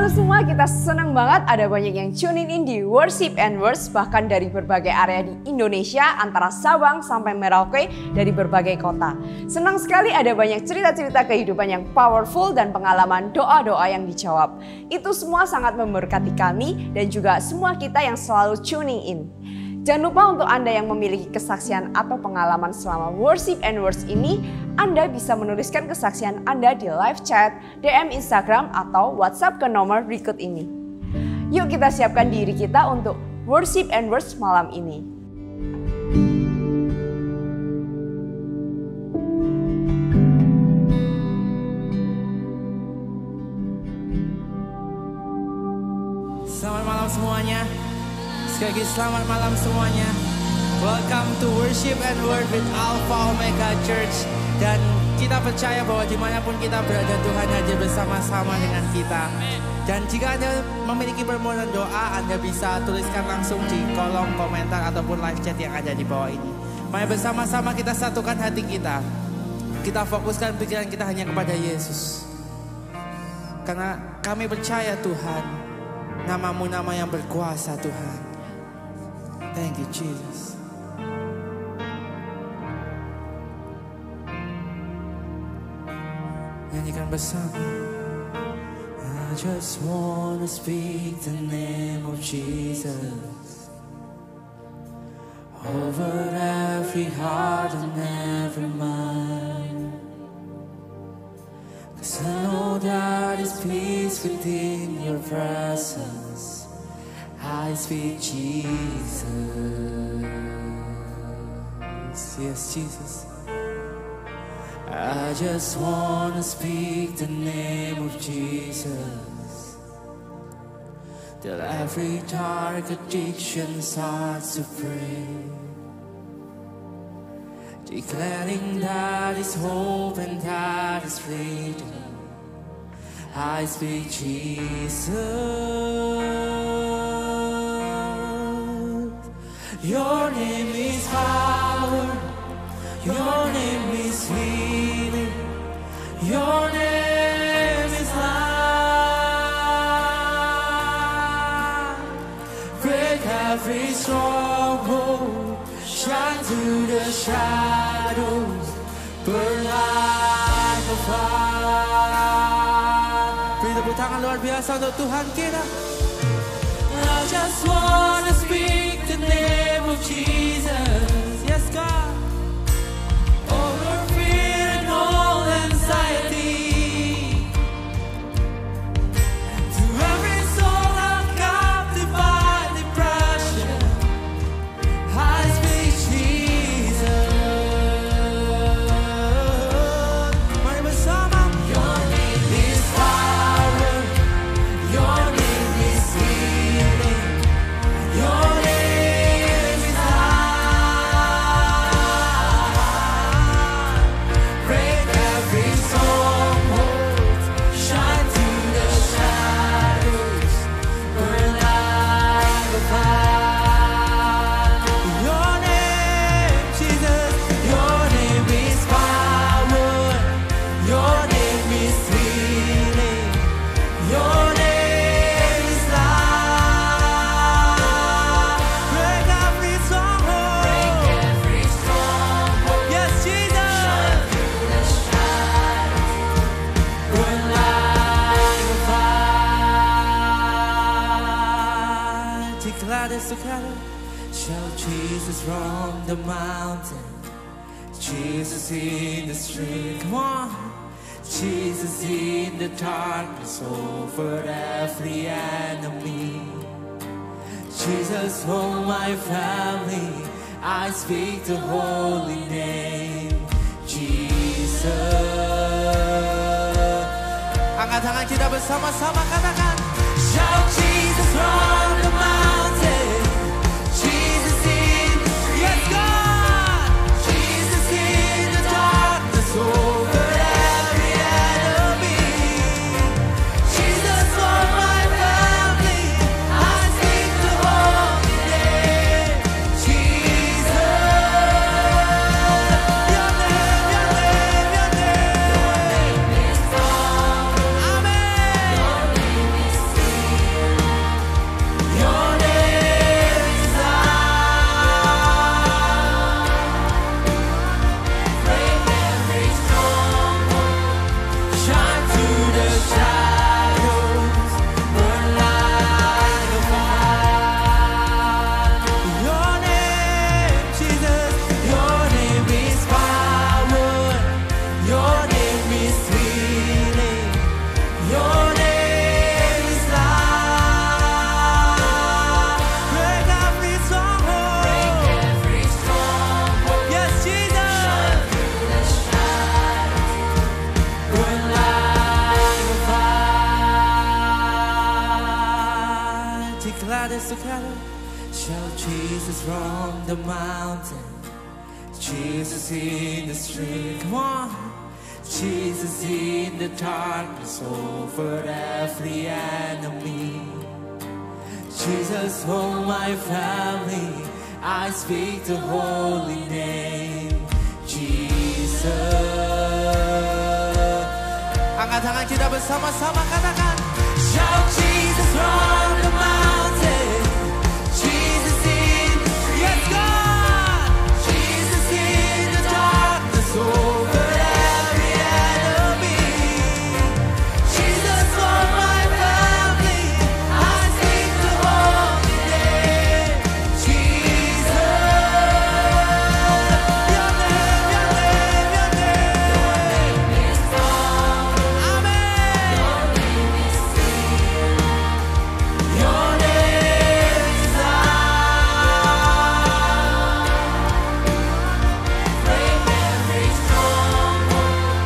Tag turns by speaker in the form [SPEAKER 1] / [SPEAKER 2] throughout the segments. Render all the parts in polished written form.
[SPEAKER 1] Halo semua, kita senang banget ada banyak yang tune in di Worship and Words bahkan dari berbagai area di Indonesia antara Sabang sampai Merauke dari berbagai kota. Senang sekali ada banyak cerita-cerita kehidupan yang powerful dan pengalaman doa-doa yang dijawab. Itu semua sangat memberkati kami dan juga semua kita yang selalu tuning in. Jangan lupa untuk Anda yang memiliki kesaksian atau pengalaman selama Worship and Words ini, Anda bisa menuliskan kesaksian Anda di live chat, DM Instagram, atau WhatsApp ke nomor berikut ini. Yuk kita siapkan diri kita untuk Worship and Words malam ini.
[SPEAKER 2] Selamat malam semuanya. Sekali lagi selamat malam semuanya. Welcome to Worship and Word with Alpha Omega Church. Dan kita percaya bahwa dimanapun kita berada, Tuhan hadir bersama-sama dengan kita. Dan jika Anda memiliki permohonan doa, Anda bisa tuliskan langsung di kolom komentar ataupun live chat yang ada di bawah ini. Mari bersama-sama kita satukan hati kita. Kita fokuskan pikiran kita hanya kepada Yesus. Karena kami percaya Tuhan, nama-Mu nama yang berkuasa Tuhan. Thank you Jesus. Nyanyikan bersama. I just wanna speak the name of Jesus over every heart and every mind. 'Cause I know that is peace within your presence. I speak Jesus. Yes, Jesus. I just wanna speak the name of Jesus, till every dark addiction starts to break, declaring that is hope and that is freedom. I speak Jesus. Your name is power, your name is healing, your name is life. Break every stronghold, shine through the shadows, burn like a fire. Beri tepuk tangan luar biasa untuk Tuhan kita. I just wanna speak the name of Jesus. Yes, God. Over fear and all anxiety. To every soul held captive by depression, I speak Jesus. Mari bersama. Your name is power. Your name is healing. Your name is life. Break every stronghold, shine through the shadows, burn like a fire. Your name, Jesus. Your name is power. Your name is healing. Your name is life. Break every stronghold. Break every stronghold. Yes, Jesus. Shine through the shadows. Burn like a fire. Declare this together. Shout Jesus from the mountain, Jesus in the street. Come on. Jesus in the darkness over every enemy. Jesus for my family, I speak the holy name, Jesus. Angkat tangan kita bersama-sama katakan, shout Jesus from the mountain, Jesus in the street. Yes, God. Jesus in the darkness over every enemy. Jesus for my family, I speak the holy name, Jesus. Your name, your name, your name. Your name is power. Amen. Your name is declare this together. Shout Jesus from the mountain, Jesus in the street. Come on. Jesus in the darkness over every enemy. Jesus for my family, I speak the holy name. Jesus. Angkat tangan kita bersama-sama katakan. Shout Jesus from the mountain, Jesus in the street. Yes, God. Jesus in the darkness over every enemy. Jesus for my family, I speak the holy name. Jesus. Your name, your name, your name. Amen. Your name is break every stronghold,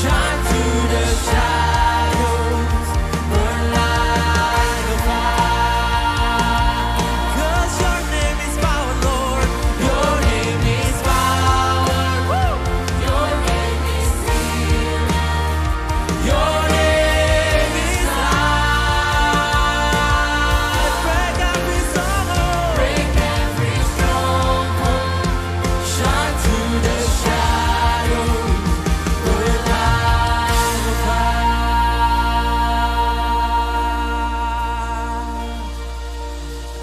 [SPEAKER 2] shine through the shadows, burn like a fire. 'Cause your name is power, Lord. Your name is power. Woo! Your name is healing. Your name is life. Break every stronghold. Break every stronghold. Shine through the shadows. Burn like a fire.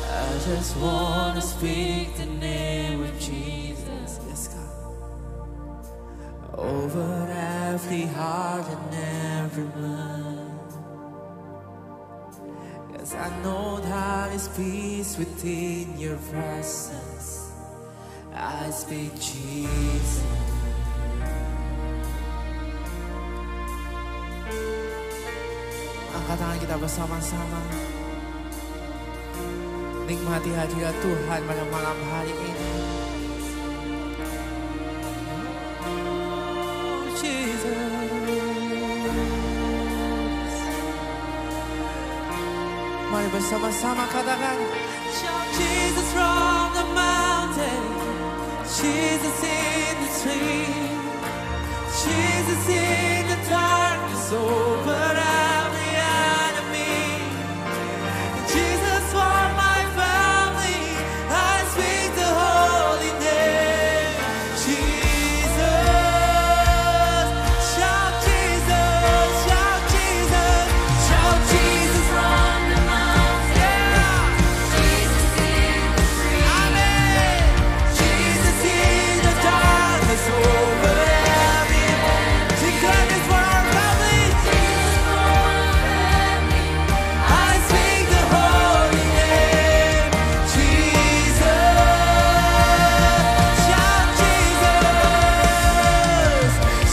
[SPEAKER 2] I just wanna speak the name of Jesus. Yes, God. Over every heart and every mind. 'Cause I know that is peace within your presence. I speak Jesus. Angkat tangan kita bersama-sama. Nikmati hadirat Tuhan pada malam hari ini. Oh, Jesus. Mari bersama-sama katakan. Shout Jesus from the mountain, Jesus in the street, Jesus in the darkness over every enemy. Jesus for my family, I speak the holy name. Jesus, shout Jesus, shout Jesus, shout Jesus from the mountain. Jesus in the street. Amen. Jesus in the darkness over every enemy. Declare this for our family. Jesus for our family, I speak the holy name. Jesus, shout Jesus,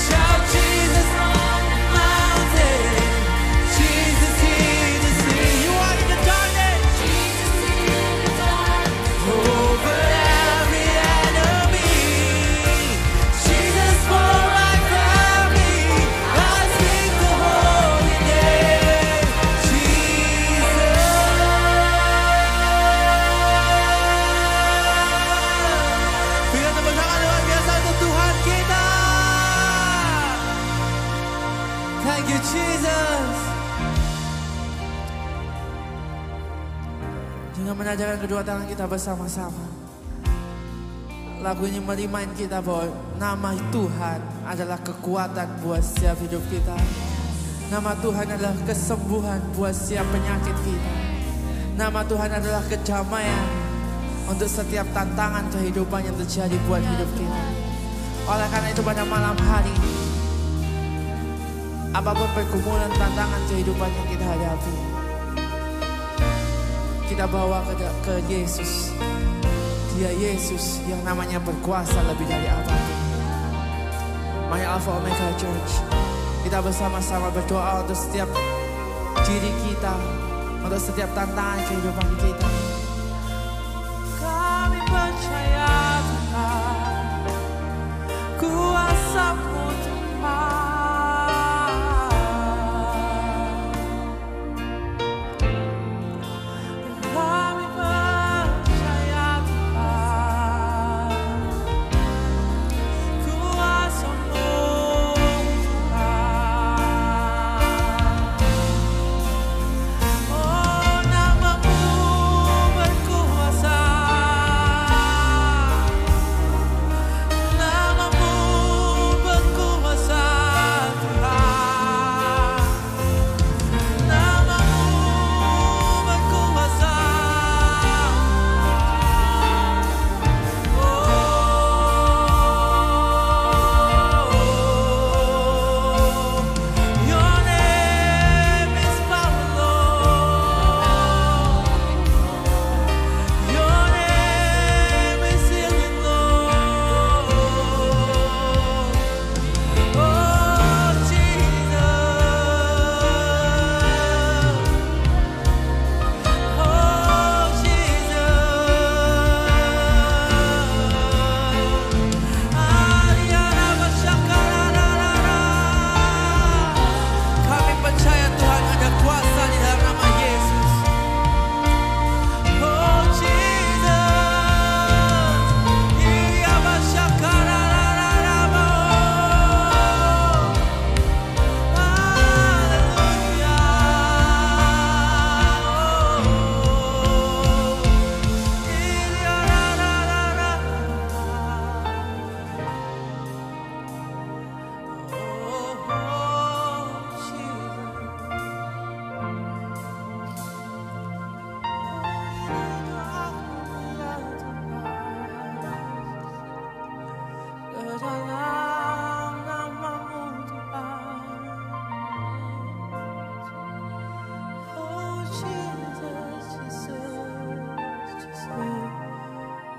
[SPEAKER 2] shout Jesus from the mountain, Jesus in the sea. You are in the darkness, Jesus in the darkness over every enemy. Jesus for my family, I speak the holy name. Jesus. Berikan tepuk tangan luar biasa untuk Tuhan kita. Thank you Jesus. Dengan menajamkan kedua tangan kita bersama-sama, lagu ini merimain kita bahwa nama Tuhan adalah kekuatan buat setiap hidup kita. Nama Tuhan adalah kesembuhan buat setiap penyakit kita. Nama Tuhan adalah kedamaian untuk setiap tantangan kehidupan yang terjadi buat hidup kita. Oleh karena itu pada malam hari ini, apapun pergumulan tantangan kehidupan yang kita hadapi, kita bawa ke Yesus. Dia Yesus yang namanya berkuasa lebih dari apapun. Mari Alpha Omega Church, kita bersama-sama berdoa untuk setiap diri kita, untuk setiap tantangan kehidupan kita. Kami percaya Tuhan, kuasa-Mu Tuhan.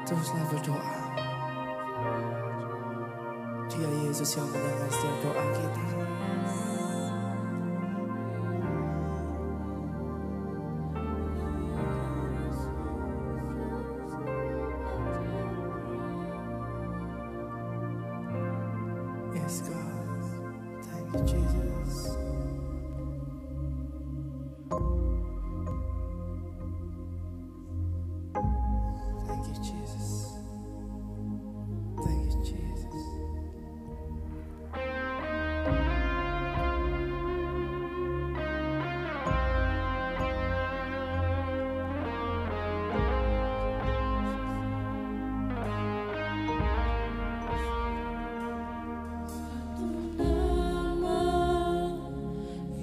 [SPEAKER 2] Teruslah berdoa. Dia Yesus yang mendengar setiap doa kita. Yes, God. Thank you, Jesus. Thank you, Jesus. Thank you, Jesus.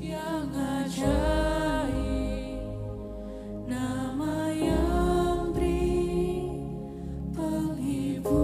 [SPEAKER 3] Yang ajaib, nama yang beri penghiburan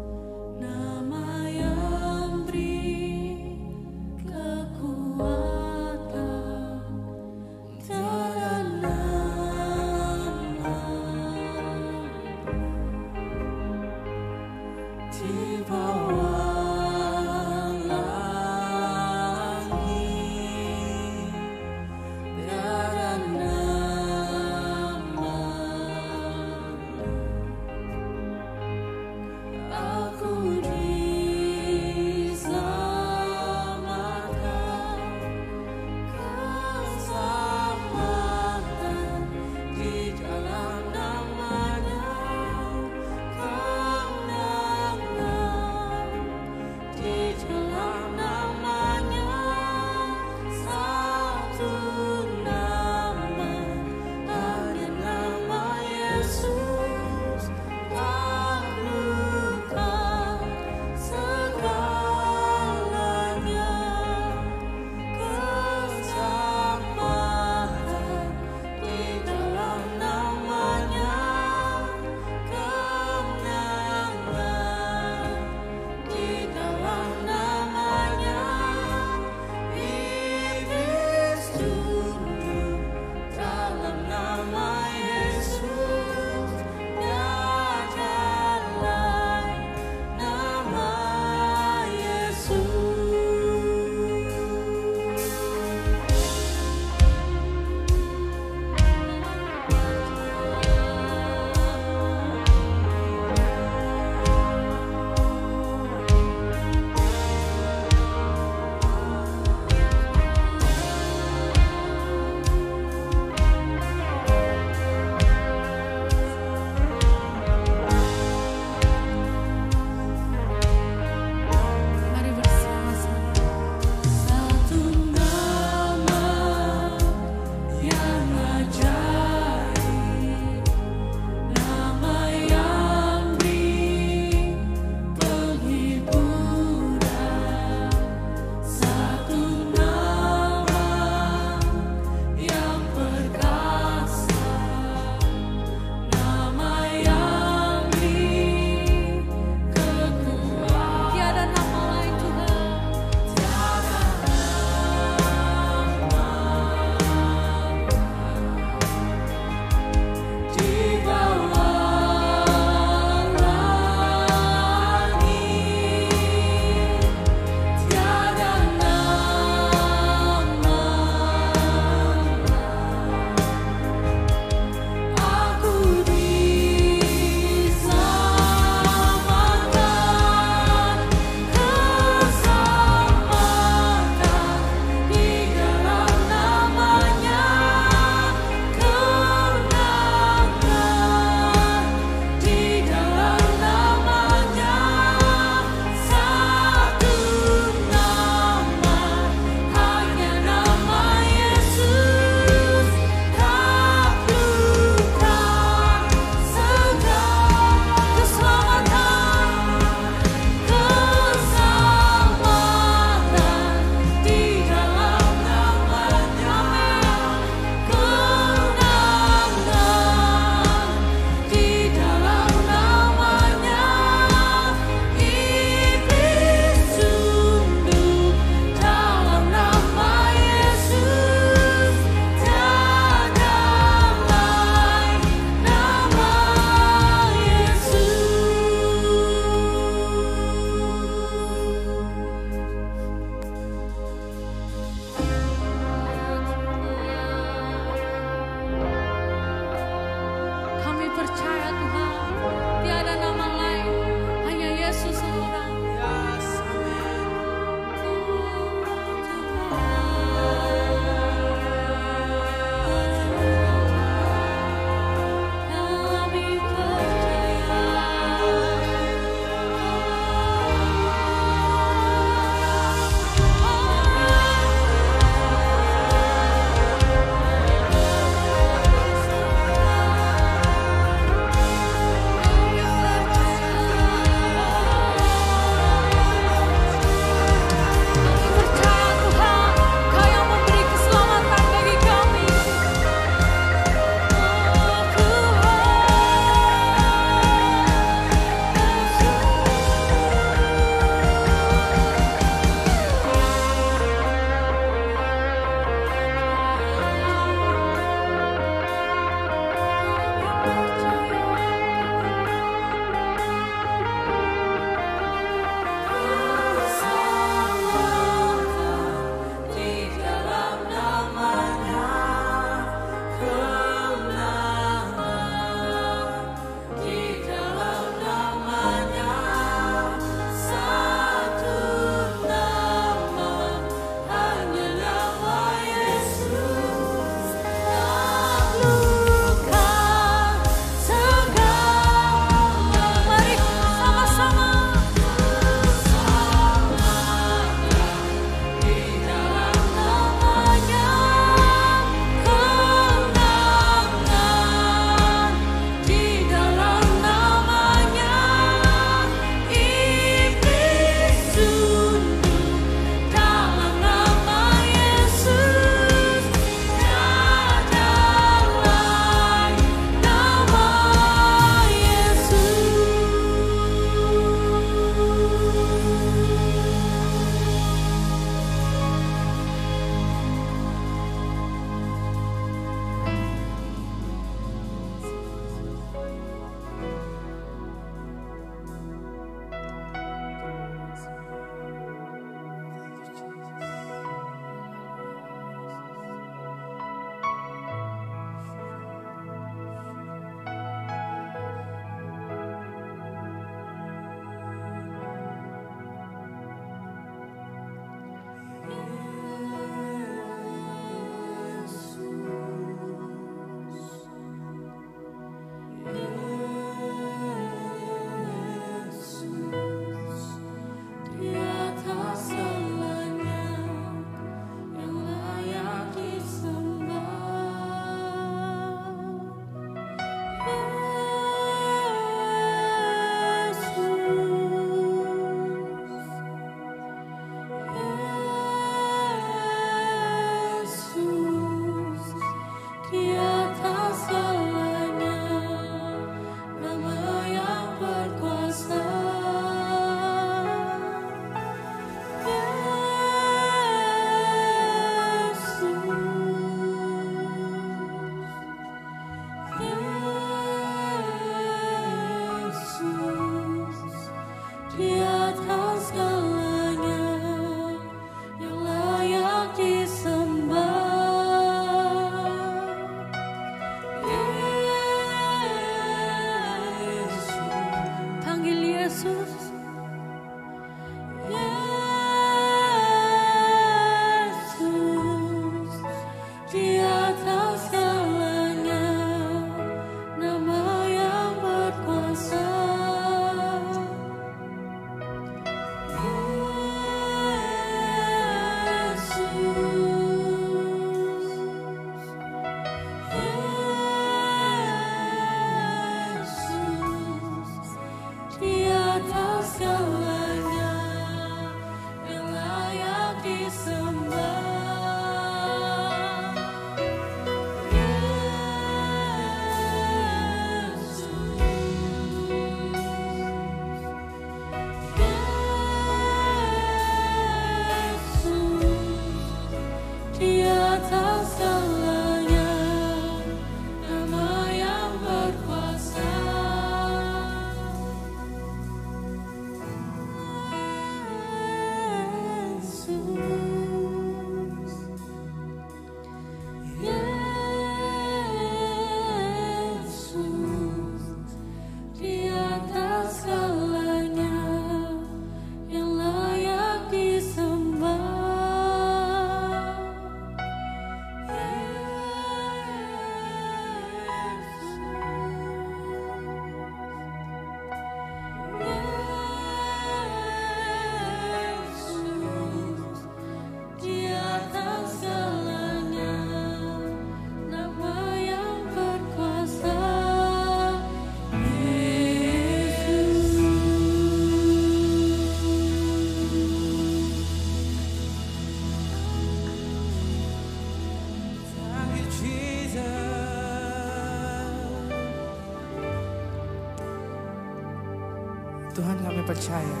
[SPEAKER 2] kami percaya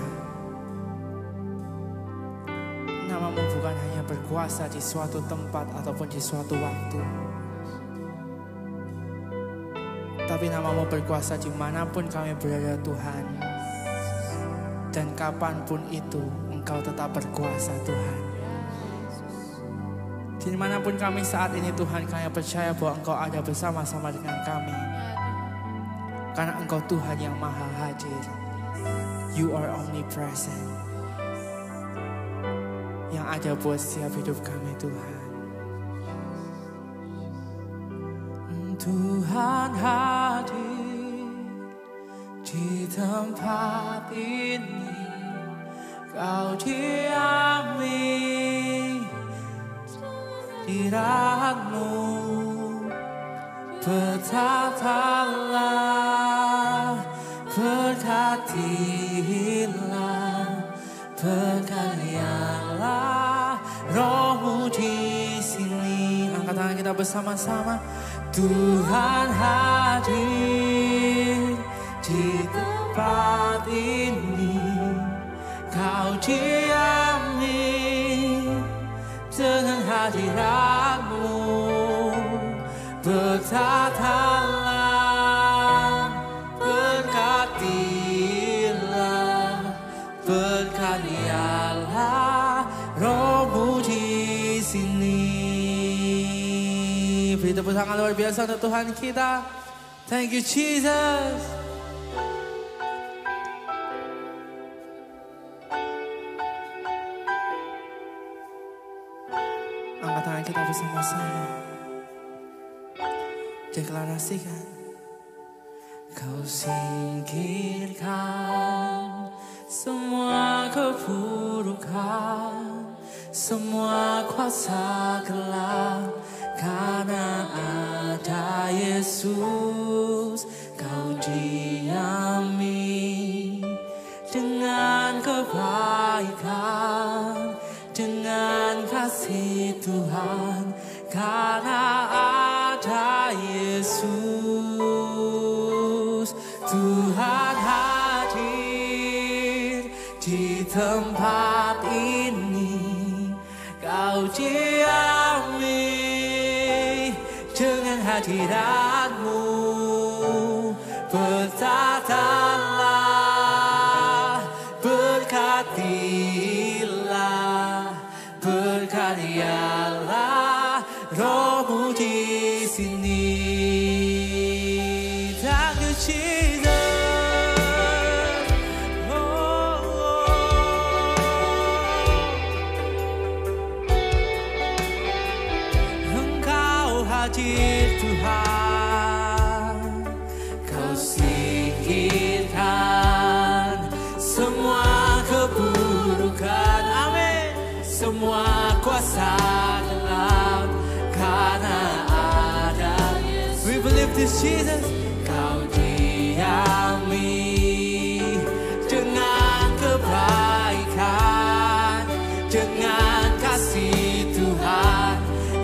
[SPEAKER 2] Nama-Mu bukan hanya berkuasa di suatu tempat ataupun di suatu waktu, tapi Nama-Mu berkuasa dimanapun kami berada Tuhan. Dan kapanpun itu Engkau tetap berkuasa Tuhan. Dimanapun kami saat ini Tuhan, kami percaya bahwa Engkau ada bersama-sama dengan kami. Karena Engkau Tuhan yang maha hadir. You are omnipresent. Yang ada buat setiap hidup kami Tuhan. Tuhan hadir di tempat ini. Kau diami hadirat-Mu, bertatalah, berkatilah, berkaryalah Roh-Mu di sini. Angkat tangan kita bersama-sama. Tuhan hadir di tempat ini. Kau diami dengan hadirat-Mu, bertatalah, berkatilah, berkaryalah Roh-Mu di sini. Beri tepuk tangan luar biasa untuk Tuhan kita. Thank you Jesus. Angkat tangan kita bersama-sama. Deklarasikan. Kau singkirkan semua keburukan, semua kuasa gelap, karena ada Yesus. Kau diami dengan kebaikan, dengan kasih Tuhan, karena ada Yesus. Tuhan hadir di tempat ini. Kau diami dengan hadirat-Mu, bertatalah, berkatilah, berkaryalah Roh-Mu di sini. Thank you Jesus. Engkau hadir Tuhan. Kau singkirkan semua keburukan, amin, semua kuasa gelap, karena ada Yesus. We believe this Jesus. Kau diami dengan kebaikan, dengan kasih Tuhan,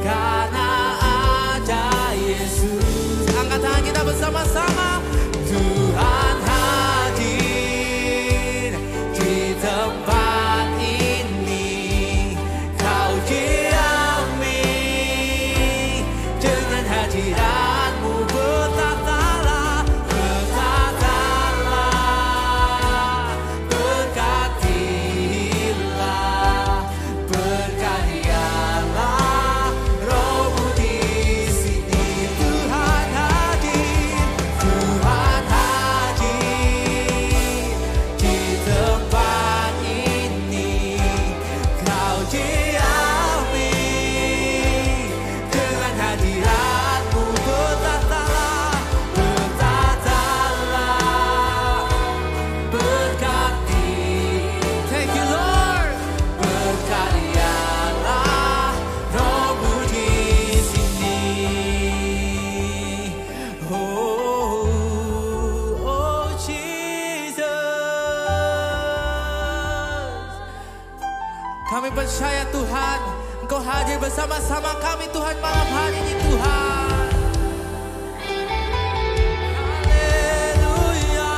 [SPEAKER 2] karena ada Yesus. Angkat tangan kita bersama-sama. Tuhan hadir di tempat ini. Kau diami dengan hadirat-Mu, bertatalah, bertatalah, berkatilah, berkaryalah Roh-Mu di sini. Tuhan hadir, Tuhan hadir di tempat ini. Kau diami dengan hadirat-Mu, bertatalah, bertatalah, berkati. Thank you Lord. Berkaryalah Roh-Mu di sini. Oh, oh Jesus. Kami percaya Tuhan, Engkau hadir bersama-sama kami Tuhan malam hari ini Tuhan. Haleluya.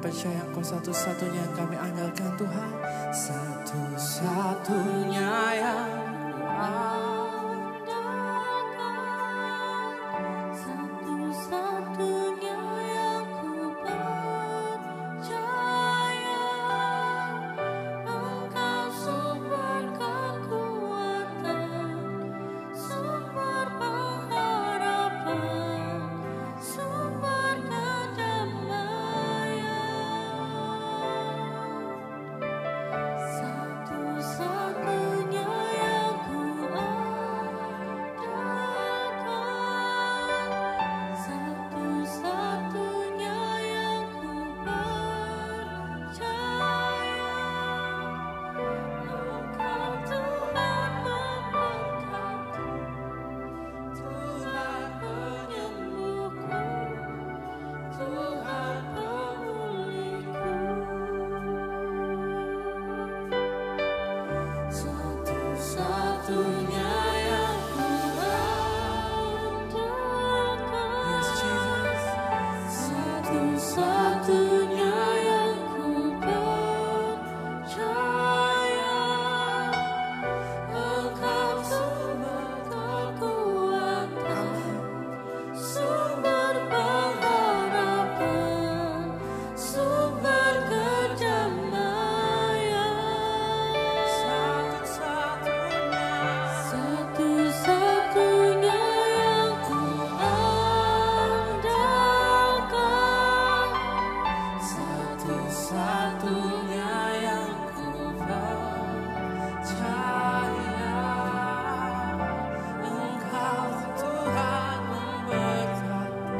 [SPEAKER 2] percaya Engkau satu-satunya yang kami andalkan Tuhan. Satu-satunya yang
[SPEAKER 3] Satu-satunya yang ku percaya, Engkau sumber kekuatan, sumber pengharapan, sumber kedamaian. Satu-satunya yang ku andalkan, satu-satunya yang ku percaya, Engkau Tuhan memberkati, Tuhan penyembuhku, Tuhan pemulihku. Satu-satunya yang ku andalkan, satu-satunya yang ku percaya, Engkau sumber kekuatan, sumber pengharapan, sumber kedamaian. Satu-satunya yang ku andalkan,
[SPEAKER 2] satu-satunya yang ku percaya. Engkau Tuhan memberkati,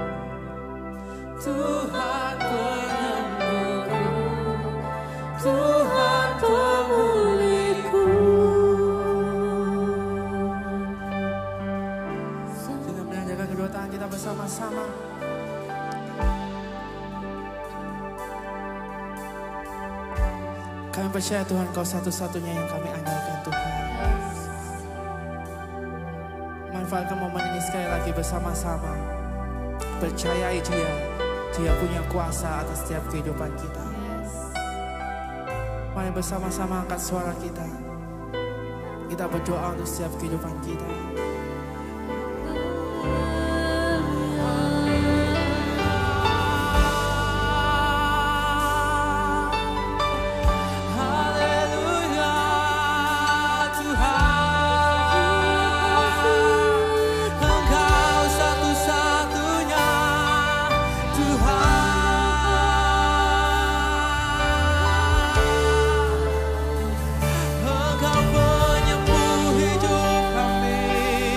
[SPEAKER 2] Tuhan penyembuhku, Tuhan
[SPEAKER 3] pemulihku.
[SPEAKER 2] Dengan menanjakan kedua tangan kita bersama-sama. Kami percaya Tuhan Kau satu-satunya yang kami andalkan Tuhan. Manfaatkan momen ini sekali lagi bersama-sama. Percayai Dia. Dia punya kuasa atas setiap kehidupan kita. Mari bersama-sama angkat suara kita. Kita berdoa untuk setiap kehidupan kita. Haleluya Tuhan, Engkau satu-satunya Tuhan. Engkau penyembuh hidup kami.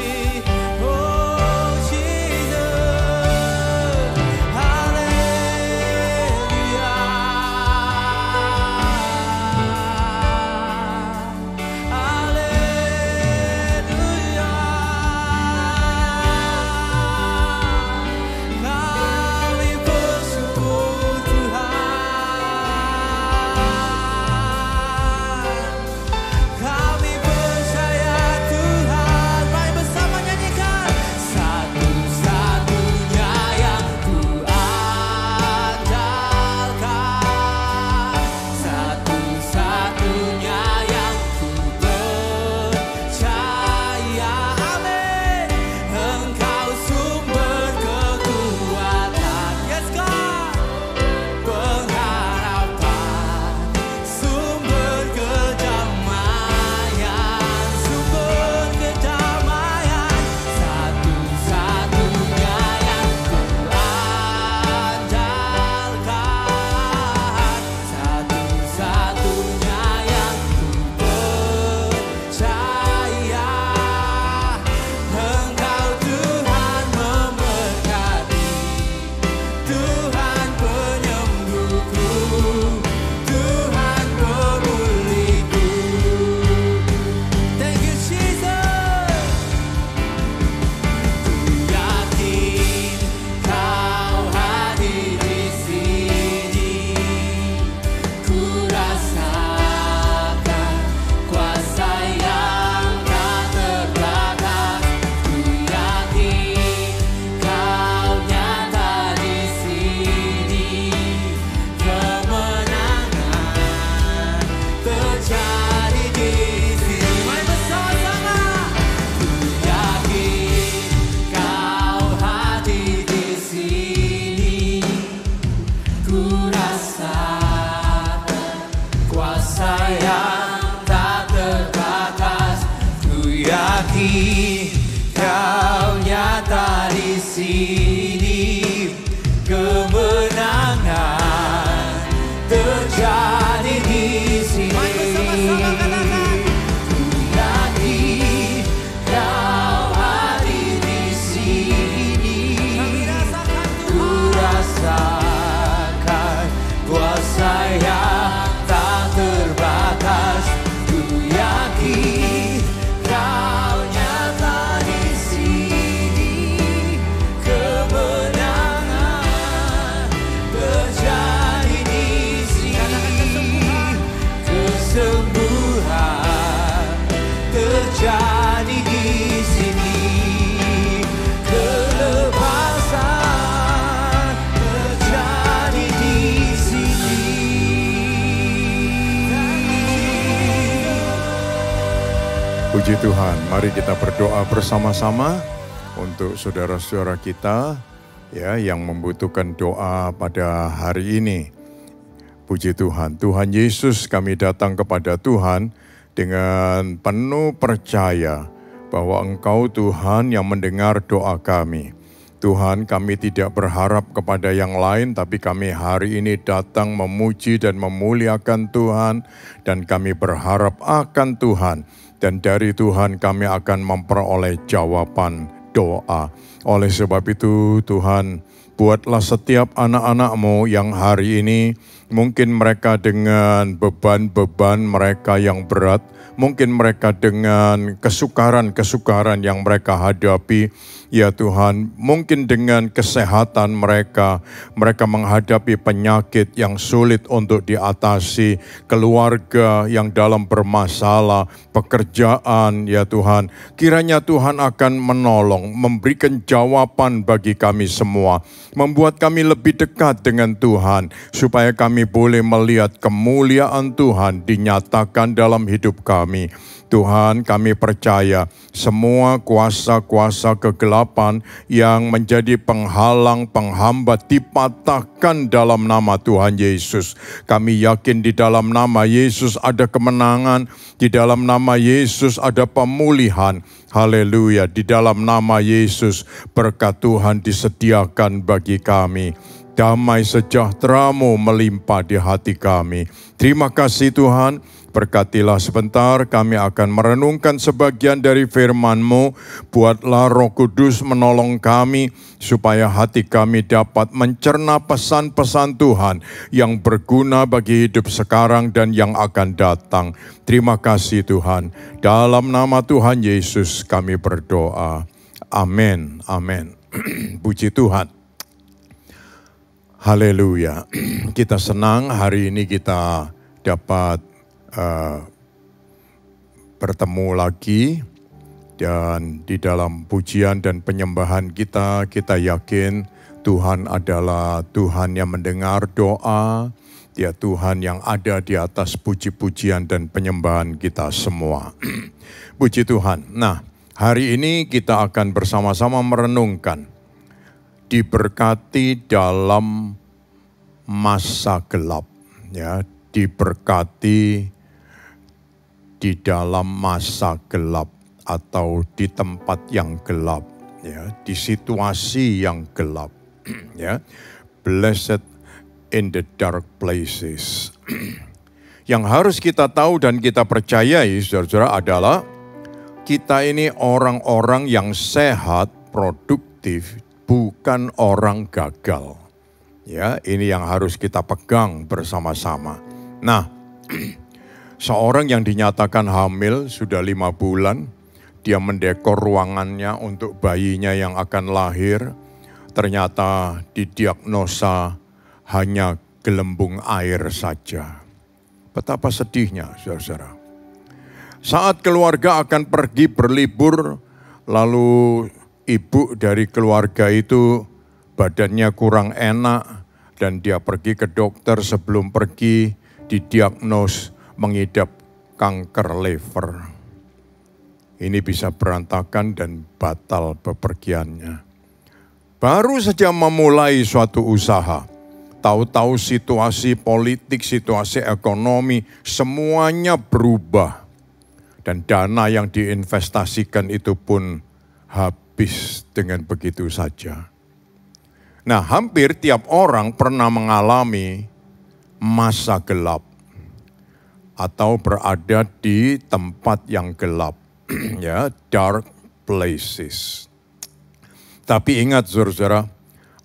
[SPEAKER 4] terjadi di sini.
[SPEAKER 2] Mari bersama-sama katakan.
[SPEAKER 4] Yakin Kau hadir di sini.
[SPEAKER 2] Kami rasakan
[SPEAKER 4] Ku
[SPEAKER 2] Tuhan.
[SPEAKER 4] rasakan kuasa yang tak terbatas. Ku yakin Kau nyata di sini. Kemenangan terjadi di sini.
[SPEAKER 2] Katakan kesembuhan.
[SPEAKER 4] Kesembuhan terjadi di sini. Kelepasan terjadi di sini.
[SPEAKER 5] Puji Tuhan, mari kita berdoa bersama-sama untuk saudara-saudara kita ya yang membutuhkan doa pada hari ini. Puji Tuhan, Tuhan Yesus, kami datang kepada Tuhan dengan penuh percaya bahwa Engkau Tuhan yang mendengar doa kami. Tuhan, kami tidak berharap kepada yang lain, tapi kami hari ini datang memuji dan memuliakan Tuhan, dan kami berharap akan Tuhan. Dan dari Tuhan kami akan memperoleh jawaban doa. Oleh sebab itu Tuhan, buatlah setiap anak-anak-Mu yang hari ini mungkin mereka dengan beban-beban mereka yang berat, mungkin mereka dengan kesukaran-kesukaran yang mereka hadapi. Ya Tuhan, mungkin dengan kesehatan mereka menghadapi penyakit yang sulit untuk diatasi, keluarga yang dalam bermasalah, pekerjaan ya Tuhan. Kiranya Tuhan akan menolong, memberikan jawaban bagi kami semua, membuat kami lebih dekat dengan Tuhan, supaya kami boleh melihat kemuliaan Tuhan dinyatakan dalam hidup kami. Tuhan, kami percaya semua kuasa-kuasa kegelapan yang menjadi penghalang, penghambat dipatahkan dalam nama Tuhan Yesus. Kami yakin di dalam nama Yesus ada kemenangan, di dalam nama Yesus ada pemulihan. Haleluya, di dalam nama Yesus berkat Tuhan disediakan bagi kami. Damai sejahtera-Mu melimpah di hati kami. Terima kasih Tuhan. Berkatilah sebentar, kami akan merenungkan sebagian dari firman-Mu. Buatlah Roh Kudus menolong kami, supaya hati kami dapat mencerna pesan-pesan Tuhan yang berguna bagi hidup sekarang dan yang akan datang. Terima kasih Tuhan. Dalam nama Tuhan Yesus kami berdoa. Amin. Amin. Puji Tuhan. Haleluya. Kita senang hari ini kita dapat bertemu lagi, dan di dalam pujian dan penyembahan kita yakin Tuhan adalah Tuhan yang mendengar doa. Dia Tuhan yang ada di atas puji-pujian dan penyembahan kita semua. Puji Tuhan. Nah, hari ini kita akan bersama-sama merenungkan diberkati dalam masa gelap, ya, diberkati di dalam masa gelap atau di tempat yang gelap, ya, di situasi yang gelap, ya. Blessed in the dark places. Yang harus kita tahu dan kita percayai, saudara-saudara, adalah kita ini orang-orang yang sehat, produktif, bukan orang gagal. Ya, ini yang harus kita pegang bersama-sama. Nah, seorang yang dinyatakan hamil sudah 5 bulan, dia mendekor ruangannya untuk bayinya yang akan lahir. Ternyata didiagnosa hanya gelembung air saja. Betapa sedihnya, saudara-saudara. Saat keluarga akan pergi berlibur, lalu ibu dari keluarga itu badannya kurang enak dan dia pergi ke dokter. Sebelum pergi didiagnos mengidap kanker liver. Ini bisa berantakan dan batal bepergiannya. Baru saja memulai suatu usaha, tahu-tahu situasi politik, situasi ekonomi, semuanya berubah. Dan dana yang diinvestasikan itu pun habis dengan begitu saja. Nah, hampir tiap orang pernah mengalami masa gelap atau berada di tempat yang gelap, ya, dark places. Tapi ingat saudara-saudara,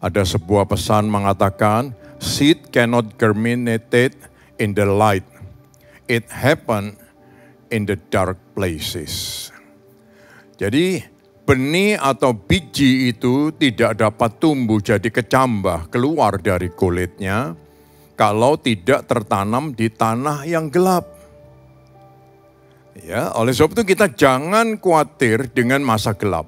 [SPEAKER 5] ada sebuah pesan mengatakan, seed cannot germinate in the light. It happen in the dark places. Jadi benih atau biji itu tidak dapat tumbuh jadi kecambah keluar dari kulitnya kalau tidak tertanam di tanah yang gelap. Ya, oleh sebab itu kita jangan khawatir dengan masa gelap.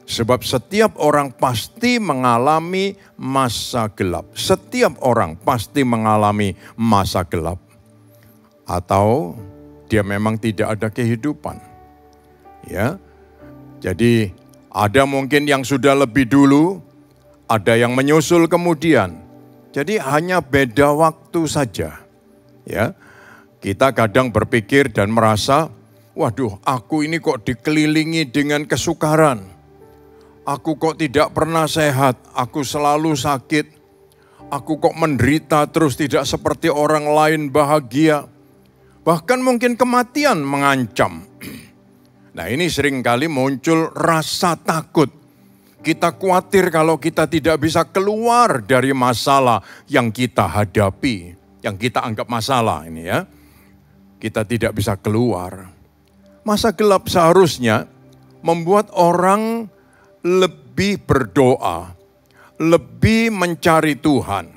[SPEAKER 5] Sebab setiap orang pasti mengalami masa gelap. Setiap orang pasti mengalami masa gelap. Atau dia memang tidak ada kehidupan. Ya. Jadi ada mungkin yang sudah lebih dulu, ada yang menyusul kemudian. Jadi hanya beda waktu saja. Ya. Kita kadang berpikir dan merasa, waduh, aku ini kok dikelilingi dengan kesukaran. Aku kok tidak pernah sehat, aku selalu sakit. Aku kok menderita terus tidak seperti orang lain bahagia. Bahkan mungkin kematian mengancam. Nah, ini seringkali muncul rasa takut. Kita khawatir kalau kita tidak bisa keluar dari masalah yang kita hadapi. Yang kita anggap masalah ini ya. Kita tidak bisa keluar. Masa gelap seharusnya membuat orang lebih berdoa, lebih mencari Tuhan.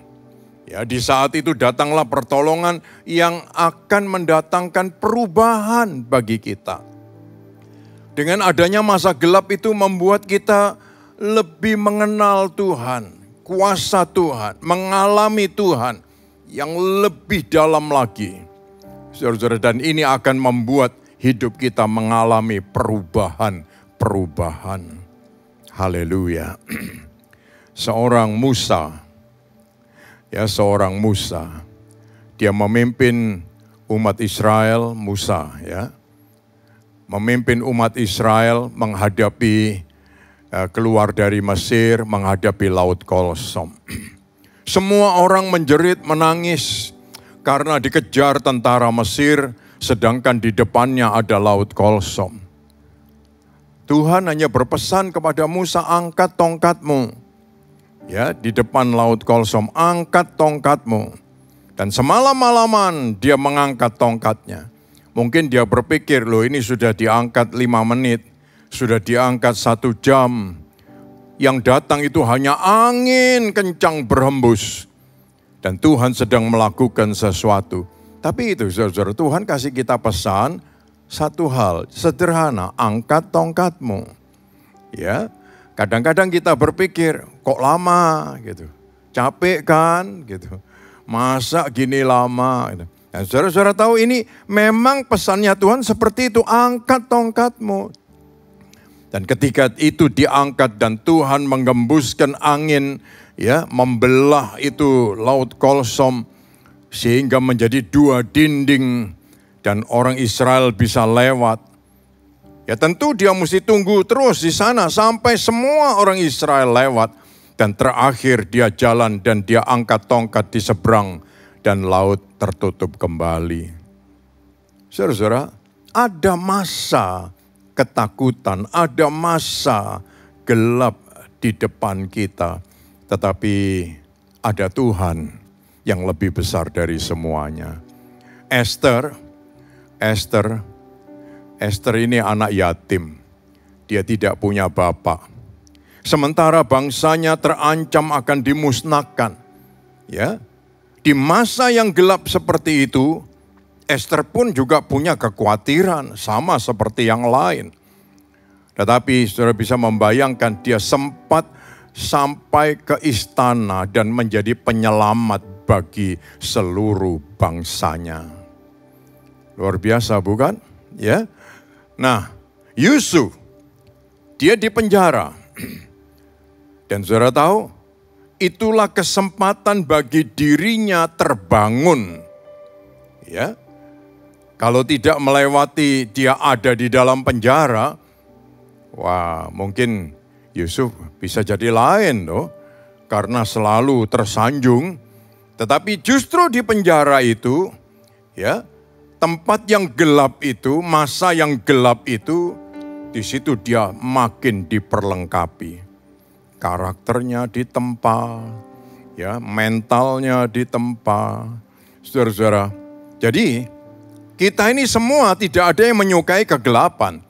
[SPEAKER 5] Ya, di saat itu datanglah pertolongan yang akan mendatangkan perubahan bagi kita. Dengan adanya masa gelap itu membuat kita lebih mengenal Tuhan, kuasa Tuhan, mengalami Tuhan yang lebih dalam lagi. Saudara-saudara, dan ini akan membuat hidup kita mengalami perubahan. Haleluya. Seorang Musa, dia memimpin umat Israel, Musa ya. Memimpin umat Israel menghadapi keluar dari Mesir, menghadapi Laut Kolsom. Semua orang menjerit, menangis karena dikejar tentara Mesir, sedangkan di depannya ada Laut Kolsom. Tuhan hanya berpesan kepada Musa, angkat tongkatmu. Ya, di depan Laut Kolsom, angkat tongkatmu. Dan semalam-malaman dia mengangkat tongkatnya. Mungkin dia berpikir, loh ini sudah diangkat 5 menit, sudah diangkat 1 jam. Yang datang itu hanya angin kencang berhembus. Dan Tuhan sedang melakukan sesuatu. Tapi itu saudara, Tuhan kasih kita pesan, satu hal sederhana, angkat tongkatmu. Ya, kadang-kadang kita berpikir, kok lama gitu, capek kan gitu, masa gini lama. Gitu. Dan saudara-saudara tahu ini memang pesannya Tuhan seperti itu, angkat tongkatmu. Dan ketika itu diangkat dan Tuhan menggembuskan angin, ya, membelah itu Laut Kolsom sehingga menjadi 2 dinding dan orang Israel bisa lewat. Ya tentu dia mesti tunggu terus di sana sampai semua orang Israel lewat. Dan terakhir dia jalan dan dia angkat tongkat di seberang dan laut tertutup kembali. Saudara-saudara, ada masa ketakutan, ada masa gelap di depan kita. Tetapi ada Tuhan yang lebih besar dari semuanya. Esther ini anak yatim. Dia tidak punya bapak. Sementara bangsanya terancam akan dimusnahkan. Ya. Di masa yang gelap seperti itu, Esther pun juga punya kekhawatiran sama seperti yang lain. Tetapi saudara bisa membayangkan dia sempat sampai ke istana dan menjadi penyelamat bagi seluruh bangsanya. Luar biasa bukan? Ya. Nah, Yusuf dia di penjara. Dan saudara tahu, itulah kesempatan bagi dirinya terbangun. Ya. Kalau tidak melewati dia ada di dalam penjara, wah, mungkin Yusuf bisa jadi lain loh. Karena selalu tersanjung, Tetapi justru di penjara itu, ya, tempat yang gelap itu, masa yang gelap itu, di situ dia makin diperlengkapi. Karakternya ditempa, ya, mentalnya ditempa. Saudara-saudara, jadi kita ini semua tidak ada yang menyukai kegelapan.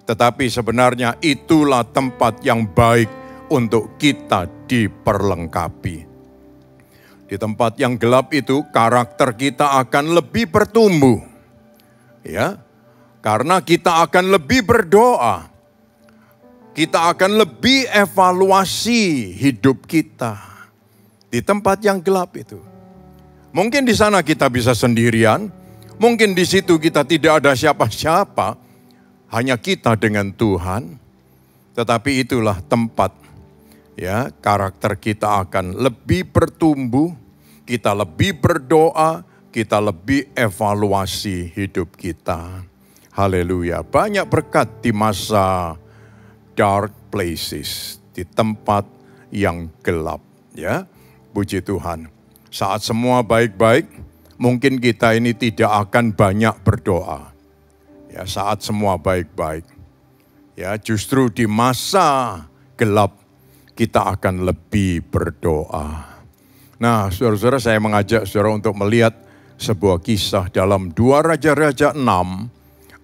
[SPEAKER 5] Tetapi sebenarnya itulah tempat yang baik untuk kita diperlengkapi. Di tempat yang gelap itu karakter kita akan lebih bertumbuh. Ya. Karena kita akan lebih berdoa. Kita akan lebih evaluasi hidup kita di tempat yang gelap itu. Mungkin di sana kita bisa sendirian, mungkin di situ kita tidak ada siapa-siapa, hanya kita dengan Tuhan. Tetapi itulah tempat, ya, karakter kita akan lebih bertumbuh. Kita lebih berdoa, kita lebih evaluasi hidup kita. Haleluya. Banyak berkat di masa dark places, di tempat yang gelap, ya. Puji Tuhan. Saat semua baik-baik, mungkin kita ini tidak akan banyak berdoa. Ya, saat semua baik-baik. Ya, justru di masa gelap kita akan lebih berdoa. Nah, saudara-saudara, saya mengajak saudara untuk melihat sebuah kisah dalam 2 Raja-Raja 6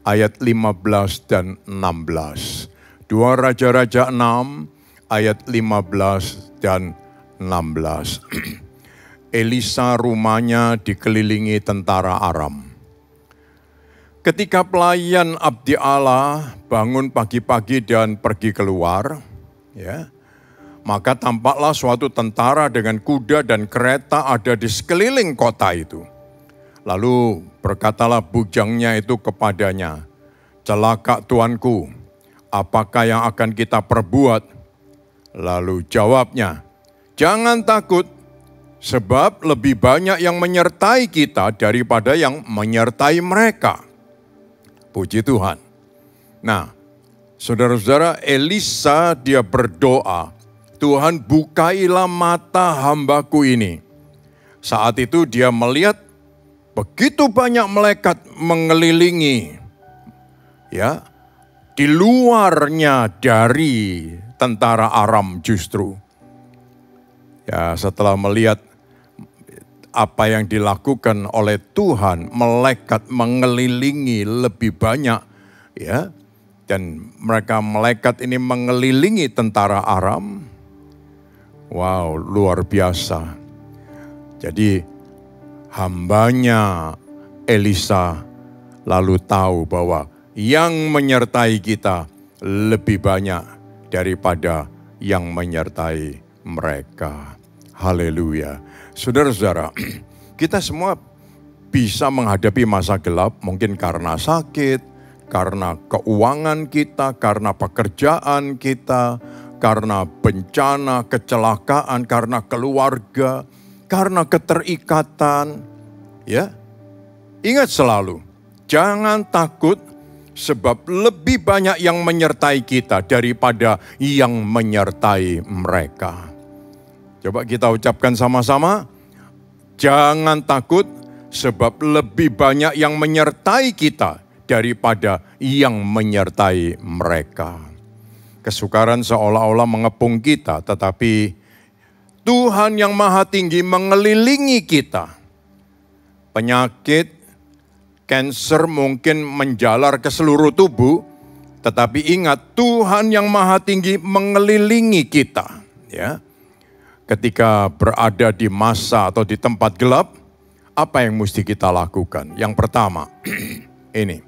[SPEAKER 5] ayat 15 dan 16. 2 Raja-Raja 6 ayat 15 dan 16. Elisa rumahnya dikelilingi tentara Aram. Ketika pelayan abdi Allah bangun pagi-pagi dan pergi keluar, ya, maka tampaklah suatu tentara dengan kuda dan kereta ada di sekeliling kota itu. Lalu berkatalah bujangnya itu kepadanya, "Celaka tuanku, apakah yang akan kita perbuat?" Lalu jawabnya, "Jangan takut, sebab lebih banyak yang menyertai kita daripada yang menyertai mereka." Puji Tuhan. Nah, saudara-saudara, Elisa dia berdoa, "Tuhan, bukailah mata hambaku ini." Saat itu dia melihat begitu banyak malaikat mengelilingi, ya, di luarnya dari tentara Aram justru. Ya, setelah melihat apa yang dilakukan oleh Tuhan, malaikat mengelilingi lebih banyak, ya, dan malaikat ini mengelilingi tentara Aram. Wow, luar biasa. Jadi hambanya Elisa lalu tahu bahwa yang menyertai kita lebih banyak daripada yang menyertai mereka. Haleluya. Saudara-saudara, kita semua bisa menghadapi masa gelap mungkin karena sakit, karena keuangan kita, karena pekerjaan kita, karena bencana, kecelakaan, karena keluarga, karena keterikatan, ya. Ingat selalu, jangan takut sebab lebih banyak yang menyertai kita daripada yang menyertai mereka. Coba kita ucapkan sama-sama, jangan takut sebab lebih banyak yang menyertai kita daripada yang menyertai mereka. Kesukaran seolah-olah mengepung kita, tetapi Tuhan yang Maha Tinggi mengelilingi kita. Penyakit, kanker mungkin menjalar ke seluruh tubuh, tetapi ingat Tuhan yang Maha Tinggi mengelilingi kita. Ya, ketika berada di masa atau di tempat gelap, apa yang mesti kita lakukan? Yang pertama, ini.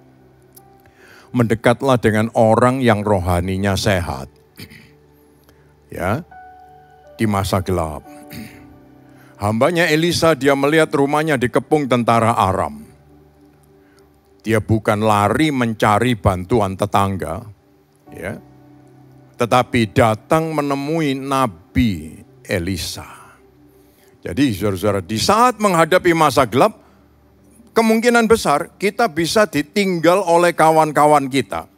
[SPEAKER 5] Mendekatlah dengan orang yang rohaninya sehat. Ya, di masa gelap. Hambanya Elisa, dia melihat rumahnya dikepung tentara Aram. Dia bukan lari mencari bantuan tetangga, ya, tetapi datang menemui Nabi Elisa. Jadi saudara-saudara, di saat menghadapi masa gelap, kemungkinan besar kita bisa ditinggal oleh kawan-kawan kita.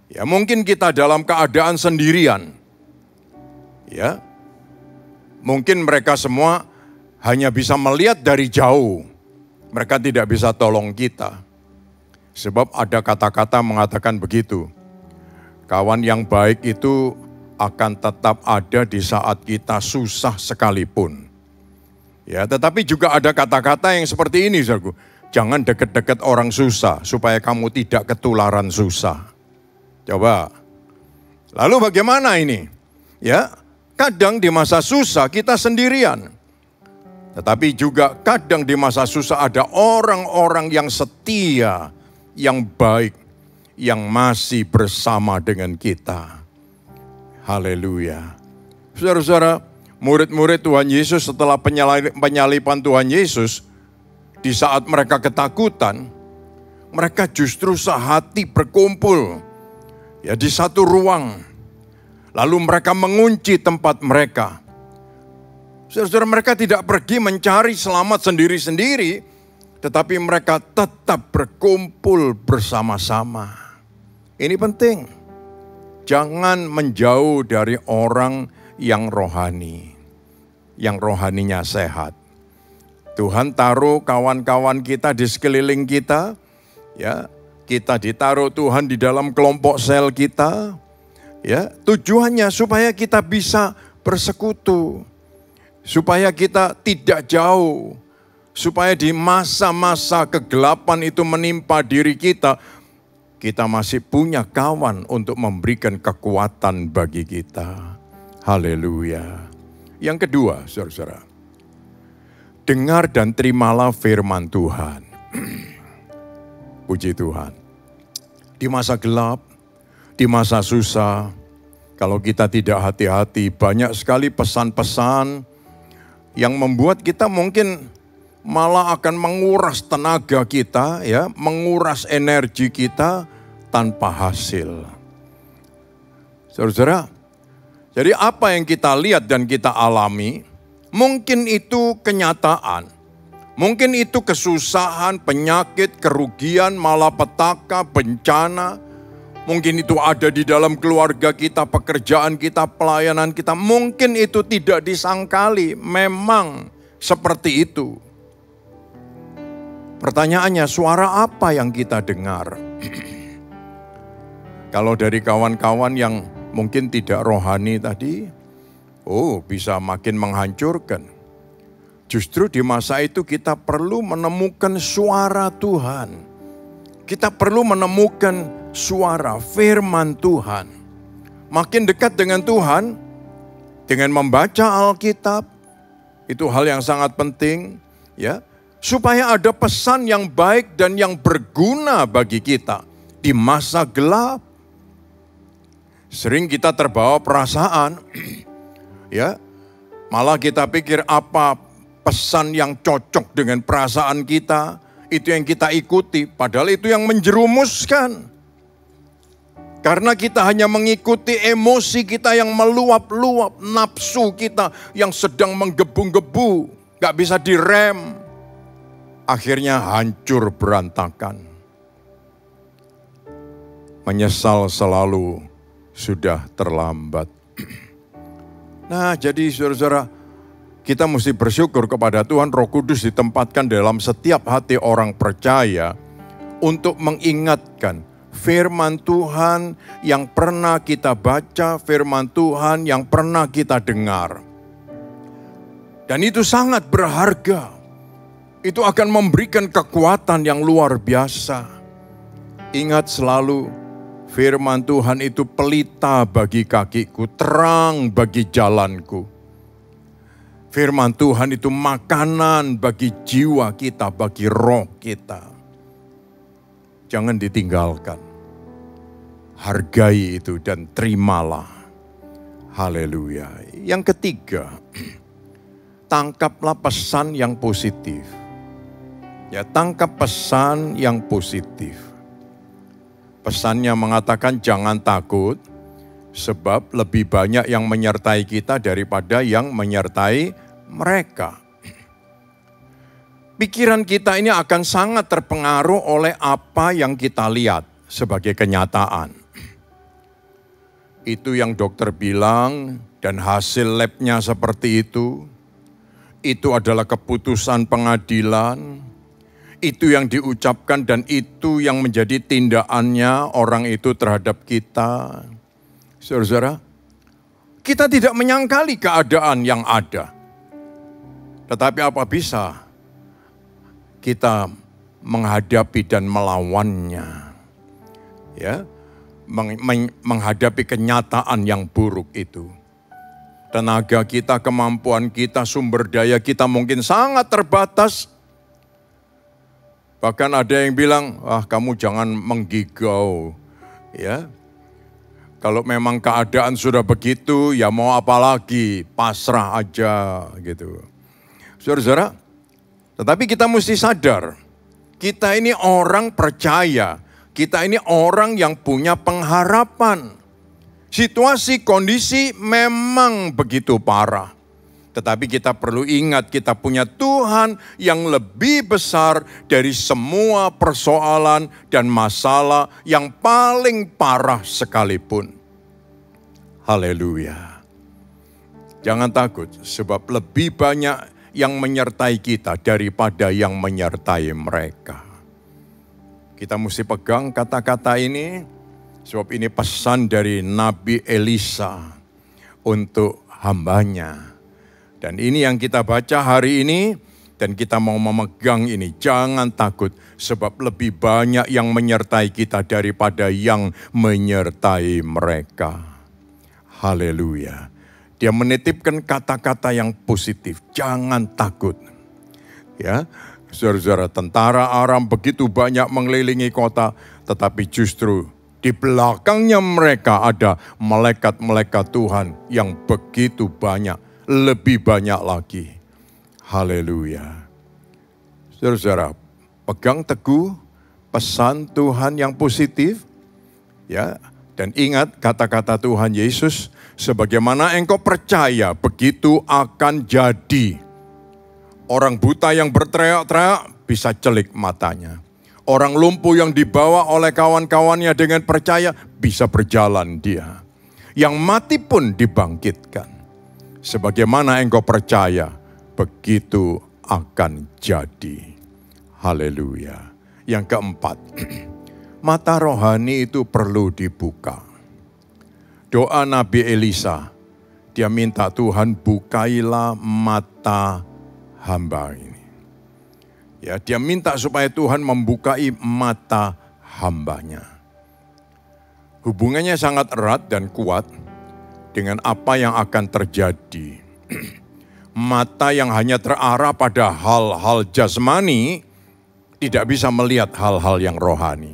[SPEAKER 5] Ya, mungkin kita dalam keadaan sendirian. Ya. Mungkin mereka semua hanya bisa melihat dari jauh. Mereka tidak bisa tolong kita. Sebab ada kata-kata mengatakan begitu. Kawan yang baik itu akan tetap ada di saat kita susah sekalipun. Ya, tetapi juga ada kata-kata yang seperti ini, saudaraku. Jangan deket-deket orang susah supaya kamu tidak ketularan susah. Coba. Lalu bagaimana ini? Ya, kadang di masa susah kita sendirian. Tetapi juga kadang di masa susah ada orang-orang yang setia, yang baik, yang masih bersama dengan kita. Haleluya. Saudara-saudara, murid-murid Tuhan Yesus setelah penyaliban Tuhan Yesus, di saat mereka ketakutan, mereka justru sehati berkumpul ya di satu ruang. Lalu mereka mengunci tempat mereka. Saudara-saudara, mereka tidak pergi mencari selamat sendiri-sendiri, tetapi mereka tetap berkumpul bersama-sama. Ini penting. Jangan menjauh dari orang yang rohani, yang rohaninya sehat. Tuhan taruh kawan-kawan kita di sekeliling kita, ya, kita ditaruh Tuhan di dalam kelompok sel kita, ya, tujuannya supaya kita bisa bersekutu, supaya kita tidak jauh, supaya di masa-masa kegelapan itu menimpa diri kita, kita masih punya kawan untuk memberikan kekuatan bagi kita. Haleluya. Yang kedua, saudara-saudara, dengar dan terimalah firman Tuhan. Puji Tuhan. Di masa gelap, di masa susah, kalau kita tidak hati-hati, banyak sekali pesan-pesan yang membuat kita mungkin malah akan menguras tenaga kita, ya, menguras energi kita tanpa hasil. Saudara-saudara, jadi apa yang kita lihat dan kita alami, mungkin itu kenyataan, mungkin itu kesusahan, penyakit, kerugian, malapetaka, bencana. Mungkin itu ada di dalam keluarga kita, pekerjaan kita, pelayanan kita. Mungkin itu tidak disangkali, memang seperti itu. Pertanyaannya, suara apa yang kita dengar? Kalau dari kawan-kawan yang mungkin tidak rohani tadi, bisa makin menghancurkan. Justru di masa itu kita perlu menemukan suara Tuhan. Kita perlu menemukan suara firman Tuhan. Makin dekat dengan Tuhan, dengan membaca Alkitab, itu hal yang sangat penting, ya, supaya ada pesan yang baik dan yang berguna bagi kita di masa gelap. Sering kita terbawa perasaan, ya, malah kita pikir apa pesan yang cocok dengan perasaan kita, itu yang kita ikuti, padahal itu yang menjerumuskan. Karena kita hanya mengikuti emosi kita yang meluap-luap, nafsu kita yang sedang menggebu-gebu, gak bisa direm. Akhirnya hancur berantakan. Menyesal selalu sudah terlambat. Nah, jadi saudara-saudara, kita mesti bersyukur kepada Tuhan. Roh Kudus ditempatkan dalam setiap hati orang percaya untuk mengingatkan firman Tuhan yang pernah kita baca, firman Tuhan yang pernah kita dengar. Dan itu sangat berharga. Itu akan memberikan kekuatan yang luar biasa. Ingat selalu, firman Tuhan itu pelita bagi kakiku, terang bagi jalanku. Firman Tuhan itu makanan bagi jiwa kita, bagi roh kita. Jangan ditinggalkan. Hargai itu dan terimalah. Haleluya. Yang ketiga, tangkaplah pesan yang positif. Ya, tangkap pesan yang positif. Pesannya mengatakan jangan takut, sebab lebih banyak yang menyertai kita daripada yang menyertai mereka. Pikiran kita ini akan sangat terpengaruh oleh apa yang kita lihat sebagai kenyataan. Itu yang dokter bilang dan hasil labnya seperti itu. itu adalah keputusan pengadilan, itu yang diucapkan dan itu yang menjadi tindakannya orang itu terhadap kita. Saudara-saudara, kita tidak menyangkali keadaan yang ada. Tetapi apa bisa kita menghadapi dan melawannya? Ya, menghadapi kenyataan yang buruk itu. Tenaga kita, kemampuan kita, sumber daya kita mungkin sangat terbatas. Bahkan ada yang bilang, kamu jangan menggigau. Ya, kalau memang keadaan sudah begitu, ya mau apa lagi, pasrah aja gitu. Saudara-saudara, tetapi kita mesti sadar, kita ini orang percaya, kita ini orang yang punya pengharapan. Situasi, kondisi memang begitu parah. Tetapi kita perlu ingat kita punya Tuhan yang lebih besar dari semua persoalan dan masalah yang paling parah sekalipun. Haleluya. Jangan takut sebab lebih banyak yang menyertai kita daripada yang menyertai mereka. Kita mesti pegang kata-kata ini. Sebab ini pesan dari Nabi Elisa untuk hambanya. Dan ini yang kita baca hari ini dan kita mau memegang ini. Jangan takut sebab lebih banyak yang menyertai kita daripada yang menyertai mereka. Haleluya. Dia menitipkan kata-kata yang positif. Jangan takut. Ya, saudara-saudara, tentara Aram begitu banyak mengelilingi kota, tetapi justru di belakangnya mereka ada malaikat-malaikat Tuhan yang begitu banyak, lebih banyak lagi. Haleluya. Saudara-saudara, pegang teguh pesan Tuhan yang positif, ya. Dan ingat kata-kata Tuhan Yesus, sebagaimana engkau percaya, begitu akan jadi. Orang buta yang berteriak-teriak bisa celik matanya. Orang lumpuh yang dibawa oleh kawan-kawannya dengan percaya bisa berjalan dia. Yang mati pun dibangkitkan. Sebagaimana engkau percaya, begitu akan jadi. Haleluya. Yang keempat, mata rohani itu perlu dibuka. Doa Nabi Elisa, dia minta Tuhan bukailah mata hamba ini. Ya, dia minta supaya Tuhan membukai mata hambanya. Hubungannya sangat erat dan kuat dengan apa yang akan terjadi. Mata yang hanya terarah pada hal-hal jasmani tidak bisa melihat hal-hal yang rohani.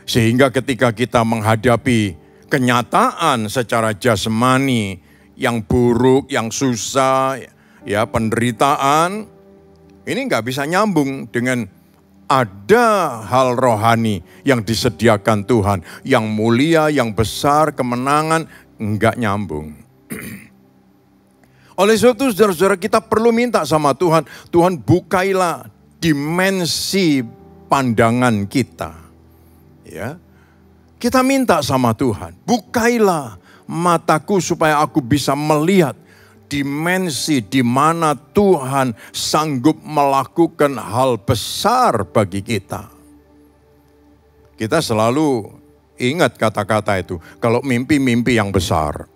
[SPEAKER 5] Sehingga ketika kita menghadapi kenyataan secara jasmani yang buruk, yang susah, ya penderitaan, ini nggak bisa nyambung dengan ada hal rohani yang disediakan Tuhan. Yang mulia, yang besar, kemenangan, nggak nyambung. Oleh sebab itu saudara-saudara kita perlu minta sama Tuhan. Tuhan bukailah dimensi pandangan kita. Ya, kita minta sama Tuhan. Bukailah mataku supaya aku bisa melihat dimensi di mana Tuhan sanggup melakukan hal besar bagi kita. Kita selalu ingat kata-kata itu. Kalau mimpi-mimpi yang besar.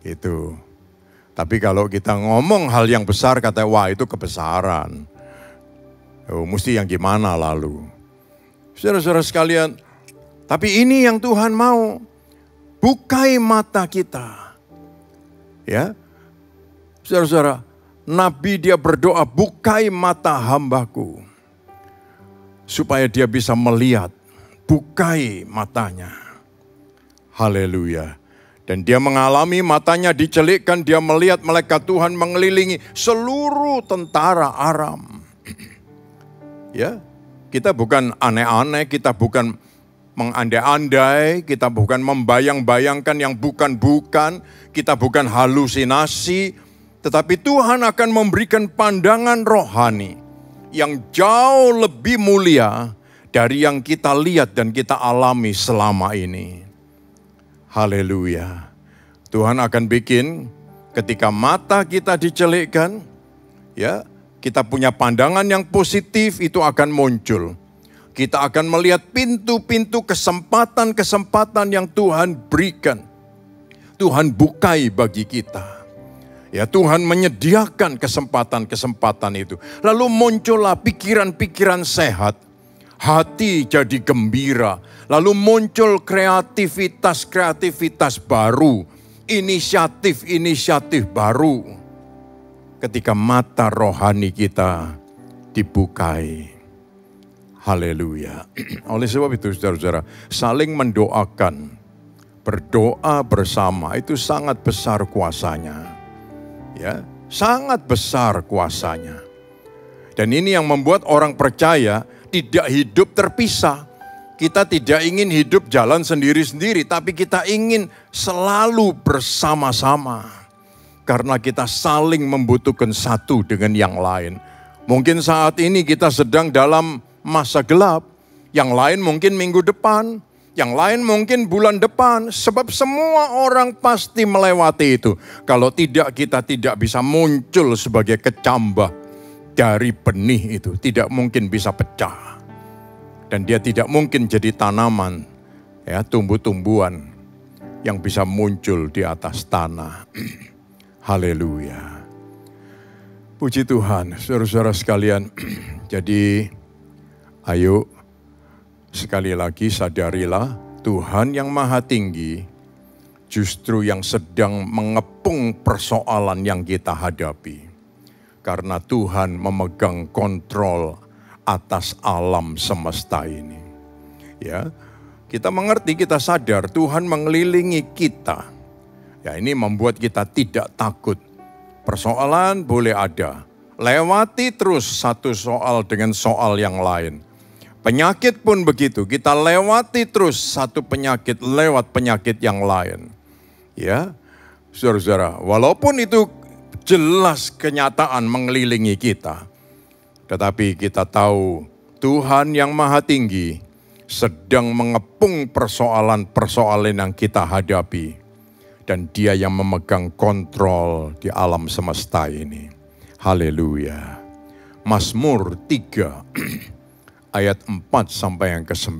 [SPEAKER 5] Gitu. Tapi kalau kita ngomong hal yang besar, kata wah itu kebesaran. Oh, mesti yang gimana lalu. Saudara-saudara sekalian, tapi ini yang Tuhan mau. Bukai mata kita. Ya, saudara-saudara, Nabi dia berdoa, bukai mata hambaku. Supaya dia bisa melihat, bukai matanya. Haleluya. Dan dia mengalami matanya dicelikkan, dia melihat malaikat Tuhan mengelilingi seluruh tentara Aram. Ya, kita bukan aneh-aneh, kita bukan mengandai-andai, kita bukan membayang-bayangkan yang bukan-bukan, kita bukan halusinasi, tetapi Tuhan akan memberikan pandangan rohani yang jauh lebih mulia dari yang kita lihat dan kita alami selama ini. Haleluya. Tuhan akan bikin Ketika mata kita dicelikkan, ya, kita punya pandangan yang positif, itu akan muncul. Kita akan melihat pintu-pintu kesempatan-kesempatan yang Tuhan berikan. Tuhan bukai bagi kita. Ya, Tuhan menyediakan kesempatan-kesempatan itu. Lalu muncullah pikiran-pikiran sehat. Hati jadi gembira. Lalu muncul kreativitas-kreativitas baru. Inisiatif-inisiatif baru. Ketika mata rohani kita dibukai. Haleluya. Oleh sebab itu saudara-saudara, saling mendoakan. Berdoa bersama itu sangat besar kuasanya. Ya, sangat besar kuasanya. Dan ini yang membuat orang percaya tidak hidup terpisah. Kita tidak ingin hidup jalan sendiri-sendiri, tapi kita ingin selalu bersama-sama. Karena kita saling membutuhkan satu dengan yang lain. Mungkin saat ini kita sedang dalam masa gelap, yang lain mungkin minggu depan, yang lain mungkin bulan depan, sebab semua orang pasti melewati itu. Kalau tidak, kita tidak bisa muncul sebagai kecambah dari benih itu, tidak mungkin bisa pecah. Dan dia tidak mungkin jadi tanaman, ya, tumbuh-tumbuhan yang bisa muncul di atas tanah. Haleluya. Puji Tuhan, saudara-saudara sekalian. Jadi, ayo sekali lagi sadarilah Tuhan yang Maha Tinggi justru yang sedang mengepung persoalan yang kita hadapi. Karena Tuhan memegang kontrol atas alam semesta ini. Ya, kita mengerti, kita sadar Tuhan mengelilingi kita. Ya, ini membuat kita tidak takut. Persoalan boleh ada. Lewati terus satu soal dengan soal yang lain. Penyakit pun begitu, kita lewati terus satu penyakit lewat penyakit yang lain. Ya, saudara-saudara, walaupun itu jelas kenyataan mengelilingi kita. Tetapi kita tahu Tuhan yang Maha Tinggi sedang mengepung persoalan-persoalan yang kita hadapi. Dan dia yang memegang kontrol di alam semesta ini. Haleluya. Mazmur 3 ayat 4 sampai yang ke-9.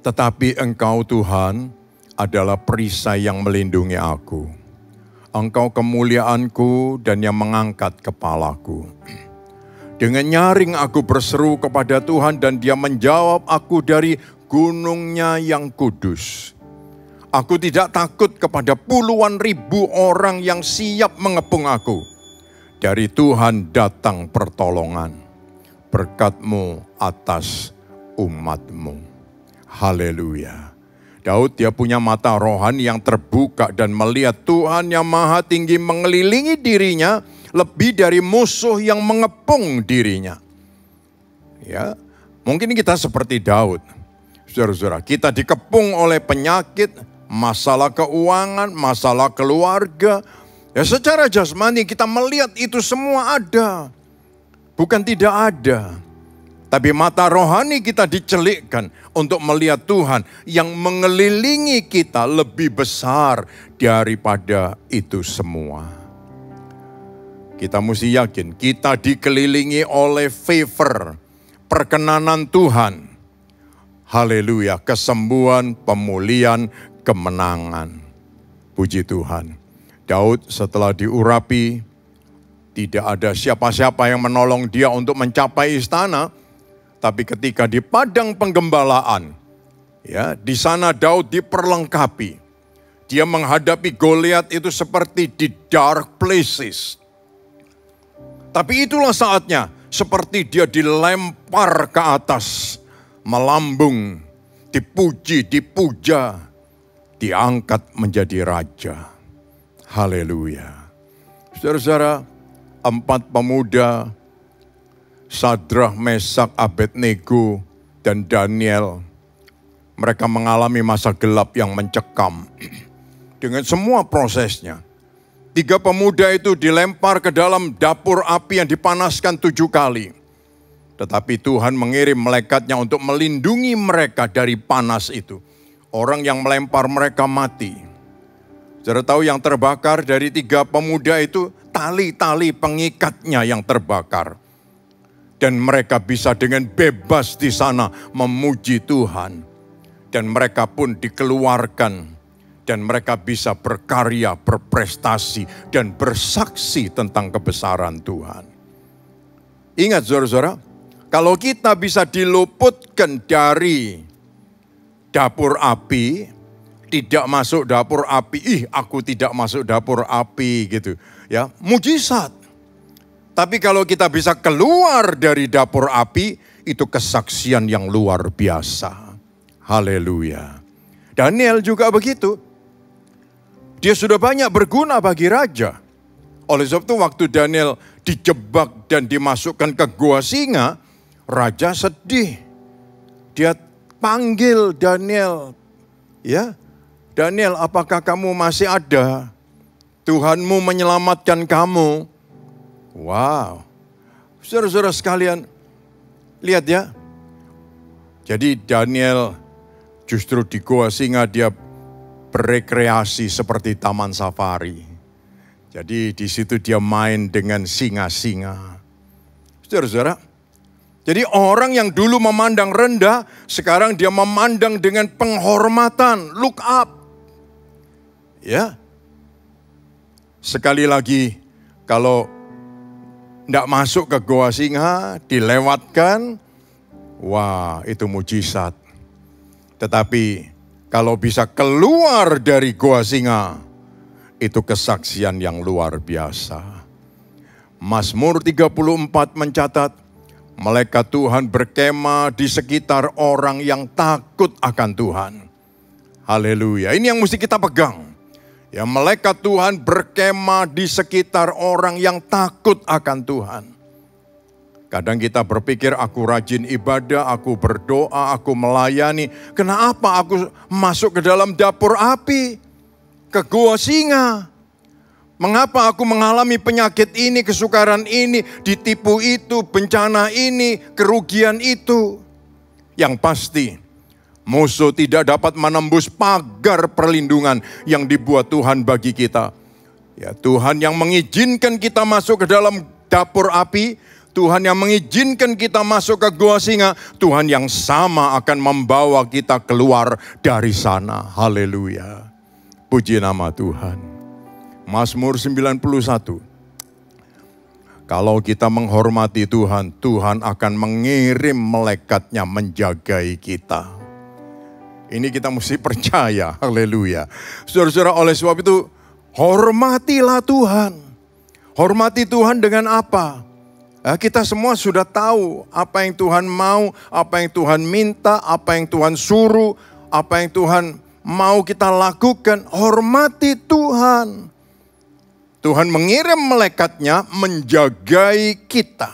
[SPEAKER 5] Tetapi Engkau Tuhan adalah perisai yang melindungi aku. Engkau kemuliaanku dan yang mengangkat kepalaku. Dengan nyaring aku berseru kepada Tuhan dan dia menjawab aku dari gunungnya yang kudus. Aku tidak takut kepada puluhan ribu orang yang siap mengepung aku. Dari Tuhan datang pertolongan. Berkat-Mu atas umat-Mu. Haleluya. Daud dia punya mata rohani yang terbuka dan melihat Tuhan yang Maha Tinggi mengelilingi dirinya lebih dari musuh yang mengepung dirinya. Ya, mungkin kita seperti Daud. Saudara-saudara, kita dikepung oleh penyakit, masalah keuangan, masalah keluarga. Ya, secara jasmani kita melihat itu semua ada. Bukan tidak ada. Tapi mata rohani kita dicelikkan untuk melihat Tuhan yang mengelilingi kita lebih besar daripada itu semua. Kita mesti yakin kita dikelilingi oleh favor, perkenanan Tuhan. Haleluya, kesembuhan, pemulihan, kemenangan. Puji Tuhan. Daud setelah diurapi, tidak ada siapa-siapa yang menolong dia untuk mencapai istana. Tapi ketika di padang penggembalaan, ya, di sana Daud diperlengkapi. Dia menghadapi Goliat itu seperti di dark places. Tapi itulah saatnya, seperti dia dilempar ke atas, melambung, dipuji, dipuja, diangkat menjadi raja. Haleluya. Saudara-saudara, 4 pemuda, Sadrah, Mesak, Abednego, dan Daniel, mereka mengalami masa gelap yang mencekam. Dengan semua prosesnya. 3 pemuda itu dilempar ke dalam dapur api yang dipanaskan 7 kali. Tetapi Tuhan mengirim malaikatnya untuk melindungi mereka dari panas itu. Orang yang melempar mereka mati. Saudara tahu yang terbakar dari 3 pemuda itu tali-tali pengikatnya yang terbakar. Dan mereka bisa dengan bebas di sana memuji Tuhan. Dan mereka pun dikeluarkan. Dan mereka bisa berkarya, berprestasi, dan bersaksi tentang kebesaran Tuhan. Ingat saudara-saudara, kalau kita bisa diluputkan dari dapur api, tidak masuk dapur api, aku tidak masuk dapur api gitu. Ya, mujizat. Tapi kalau kita bisa keluar dari dapur api, itu kesaksian yang luar biasa. Haleluya. Daniel juga begitu. Dia sudah banyak berguna bagi raja. Oleh sebab itu waktu Daniel dijebak dan dimasukkan ke gua singa, raja sedih. Dia panggil Daniel. Ya, Daniel, apakah kamu masih ada? Tuhanmu menyelamatkan kamu. Wow. Saudara-saudara sekalian, lihat ya. Jadi Daniel justru di gua singa dia berekreasi seperti taman safari. Jadi di situ dia main dengan singa-singa. Saudara-saudara, jadi orang yang dulu memandang rendah, sekarang dia memandang dengan penghormatan, look up. Ya. Sekali lagi, kalau tidak masuk ke gua singa, dilewatkan, wah itu mujizat. Tetapi kalau bisa keluar dari gua singa, itu kesaksian yang luar biasa. Mazmur 34 mencatat, malaikat Tuhan berkemah di sekitar orang yang takut akan Tuhan. Haleluya, ini yang mesti kita pegang. Ya, malaikat Tuhan berkemah di sekitar orang yang takut akan Tuhan. Kadang kita berpikir aku rajin ibadah, aku berdoa, aku melayani. Kenapa aku masuk ke dalam dapur api? Ke gua singa. Mengapa aku mengalami penyakit ini, kesukaran ini, ditipu itu, bencana ini, kerugian itu? Yang pasti, musuh tidak dapat menembus pagar perlindungan yang dibuat Tuhan bagi kita. Ya, Tuhan yang mengizinkan kita masuk ke dalam dapur api, Tuhan yang mengizinkan kita masuk ke gua singa, Tuhan yang sama akan membawa kita keluar dari sana. Haleluya. Puji nama Tuhan. Mazmur 91. Kalau kita menghormati Tuhan, Tuhan akan mengirim malaikatnya menjagai kita. Ini kita mesti percaya, haleluya. Saudara-saudara, oleh sebab itu, hormatilah Tuhan. Hormati Tuhan dengan apa? Kita semua sudah tahu apa yang Tuhan mau, apa yang Tuhan minta, apa yang Tuhan suruh, apa yang Tuhan mau kita lakukan. Hormati Tuhan. Tuhan mengirim malaikatnya menjagai kita.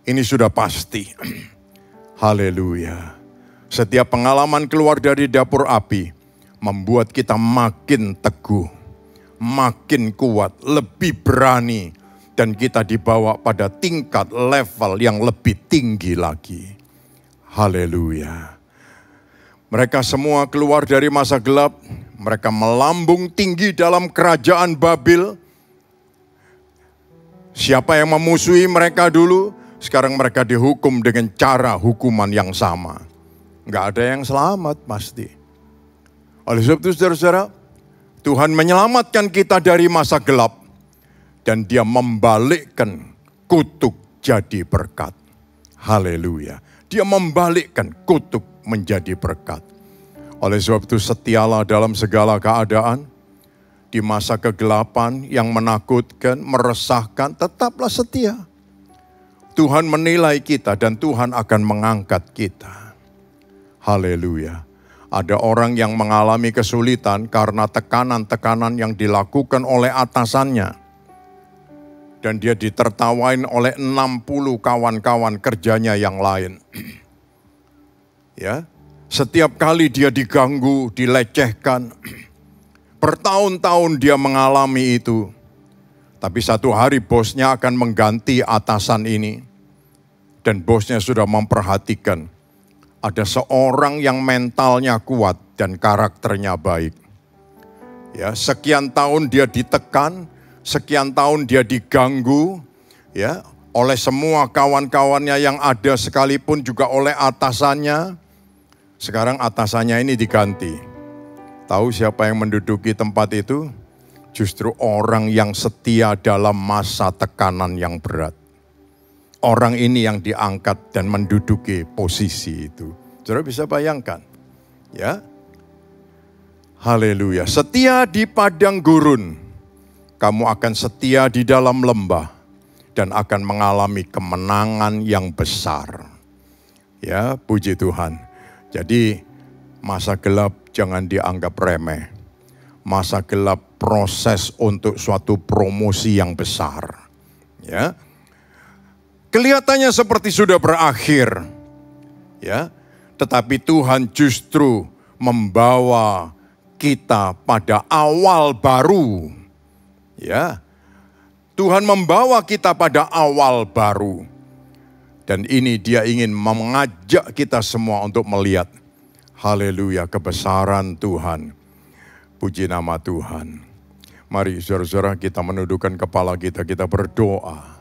[SPEAKER 5] Ini sudah pasti. Haleluya. Setiap pengalaman keluar dari dapur api membuat kita makin teguh, makin kuat, lebih berani. Dan kita dibawa pada tingkat level yang lebih tinggi lagi. Haleluya. Mereka semua keluar dari masa gelap. Mereka melambung tinggi dalam kerajaan Babil. Siapa yang memusuhi mereka dulu, sekarang mereka dihukum dengan cara hukuman yang sama. Enggak ada yang selamat pasti. Oleh sebab itu saudara-saudara, Tuhan menyelamatkan kita dari masa gelap. Dan dia membalikkan kutuk jadi berkat. Haleluya. Dia membalikkan kutuk menjadi berkat. Oleh sebab itu setialah dalam segala keadaan. Di masa kegelapan yang menakutkan, meresahkan, tetaplah setia. Tuhan menilai kita dan Tuhan akan mengangkat kita. Haleluya. Ada orang yang mengalami kesulitan karena tekanan-tekanan yang dilakukan oleh atasannya. Dan dia ditertawain oleh 60 kawan-kawan kerjanya yang lain. Ya, setiap kali dia diganggu, dilecehkan. Bertahun-tahun dia mengalami itu. Tapi satu hari bosnya akan mengganti atasan ini. Dan bosnya sudah memperhatikan. Ada seorang yang mentalnya kuat dan karakternya baik. Ya, sekian tahun dia ditekan, sekian tahun dia diganggu, ya, oleh semua kawan-kawannya yang ada sekalipun juga oleh atasannya. Sekarang atasannya ini diganti. Tahu siapa yang menduduki tempat itu? Justru orang yang setia dalam masa tekanan yang berat. Orang ini yang diangkat dan menduduki posisi itu. Saudara bisa bayangkan, ya. Haleluya. Setia di padang gurun, kamu akan setia di dalam lembah dan akan mengalami kemenangan yang besar. Ya, puji Tuhan. Jadi masa gelap jangan dianggap remeh. Masa gelap proses untuk suatu promosi yang besar. Ya. Kelihatannya seperti sudah berakhir. Ya. Tetapi Tuhan justru membawa kita pada awal baru. Ya. Tuhan membawa kita pada awal baru. Dan ini dia ingin mengajak kita semua untuk melihat. Haleluya, kebesaran Tuhan. Puji nama Tuhan. Mari saudara-saudara kita menundukkan kepala kita berdoa.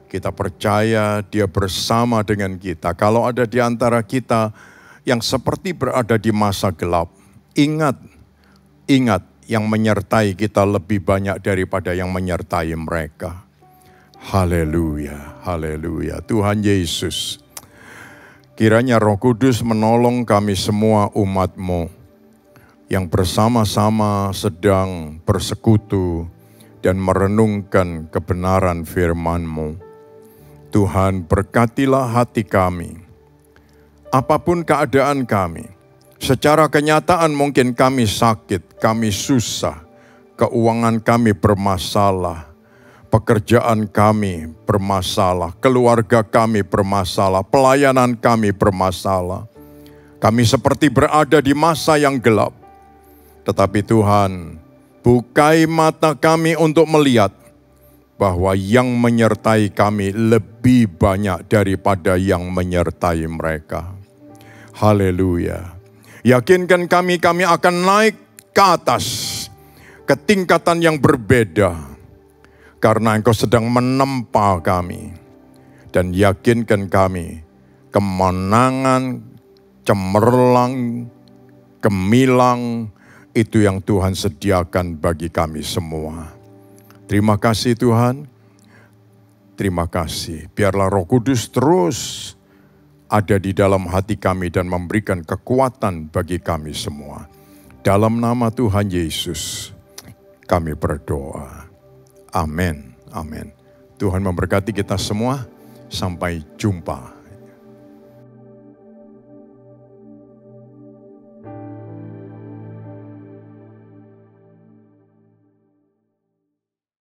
[SPEAKER 5] Kita percaya dia bersama dengan kita. Kalau ada di antara kita yang seperti berada di masa gelap, ingat yang menyertai kita lebih banyak daripada yang menyertai mereka. Haleluya, haleluya. Tuhan Yesus, kiranya Roh Kudus menolong kami semua umat-Mu yang bersama-sama sedang bersekutu dan merenungkan kebenaran firman-Mu. Tuhan, berkatilah hati kami. Apapun keadaan kami, secara kenyataan mungkin kami sakit, kami susah, keuangan kami bermasalah, pekerjaan kami bermasalah, keluarga kami bermasalah, pelayanan kami bermasalah. Kami seperti berada di masa yang gelap. Tetapi Tuhan, bukai mata kami untuk melihat bahwa yang menyertai kami lebih banyak daripada yang menyertai mereka. Haleluya. Yakinkan kami akan naik ke atas, ke tingkatan yang berbeda. Karena Engkau sedang menempa kami. Dan yakinkan kami, kemenangan, cemerlang, gemilang, itu yang Tuhan sediakan bagi kami semua. Terima kasih Tuhan, terima kasih. Biarlah Roh Kudus terus ada di dalam hati kami dan memberikan kekuatan bagi kami semua. Dalam nama Tuhan Yesus, kami berdoa. Amin, amin. Tuhan memberkati kita semua, sampai jumpa.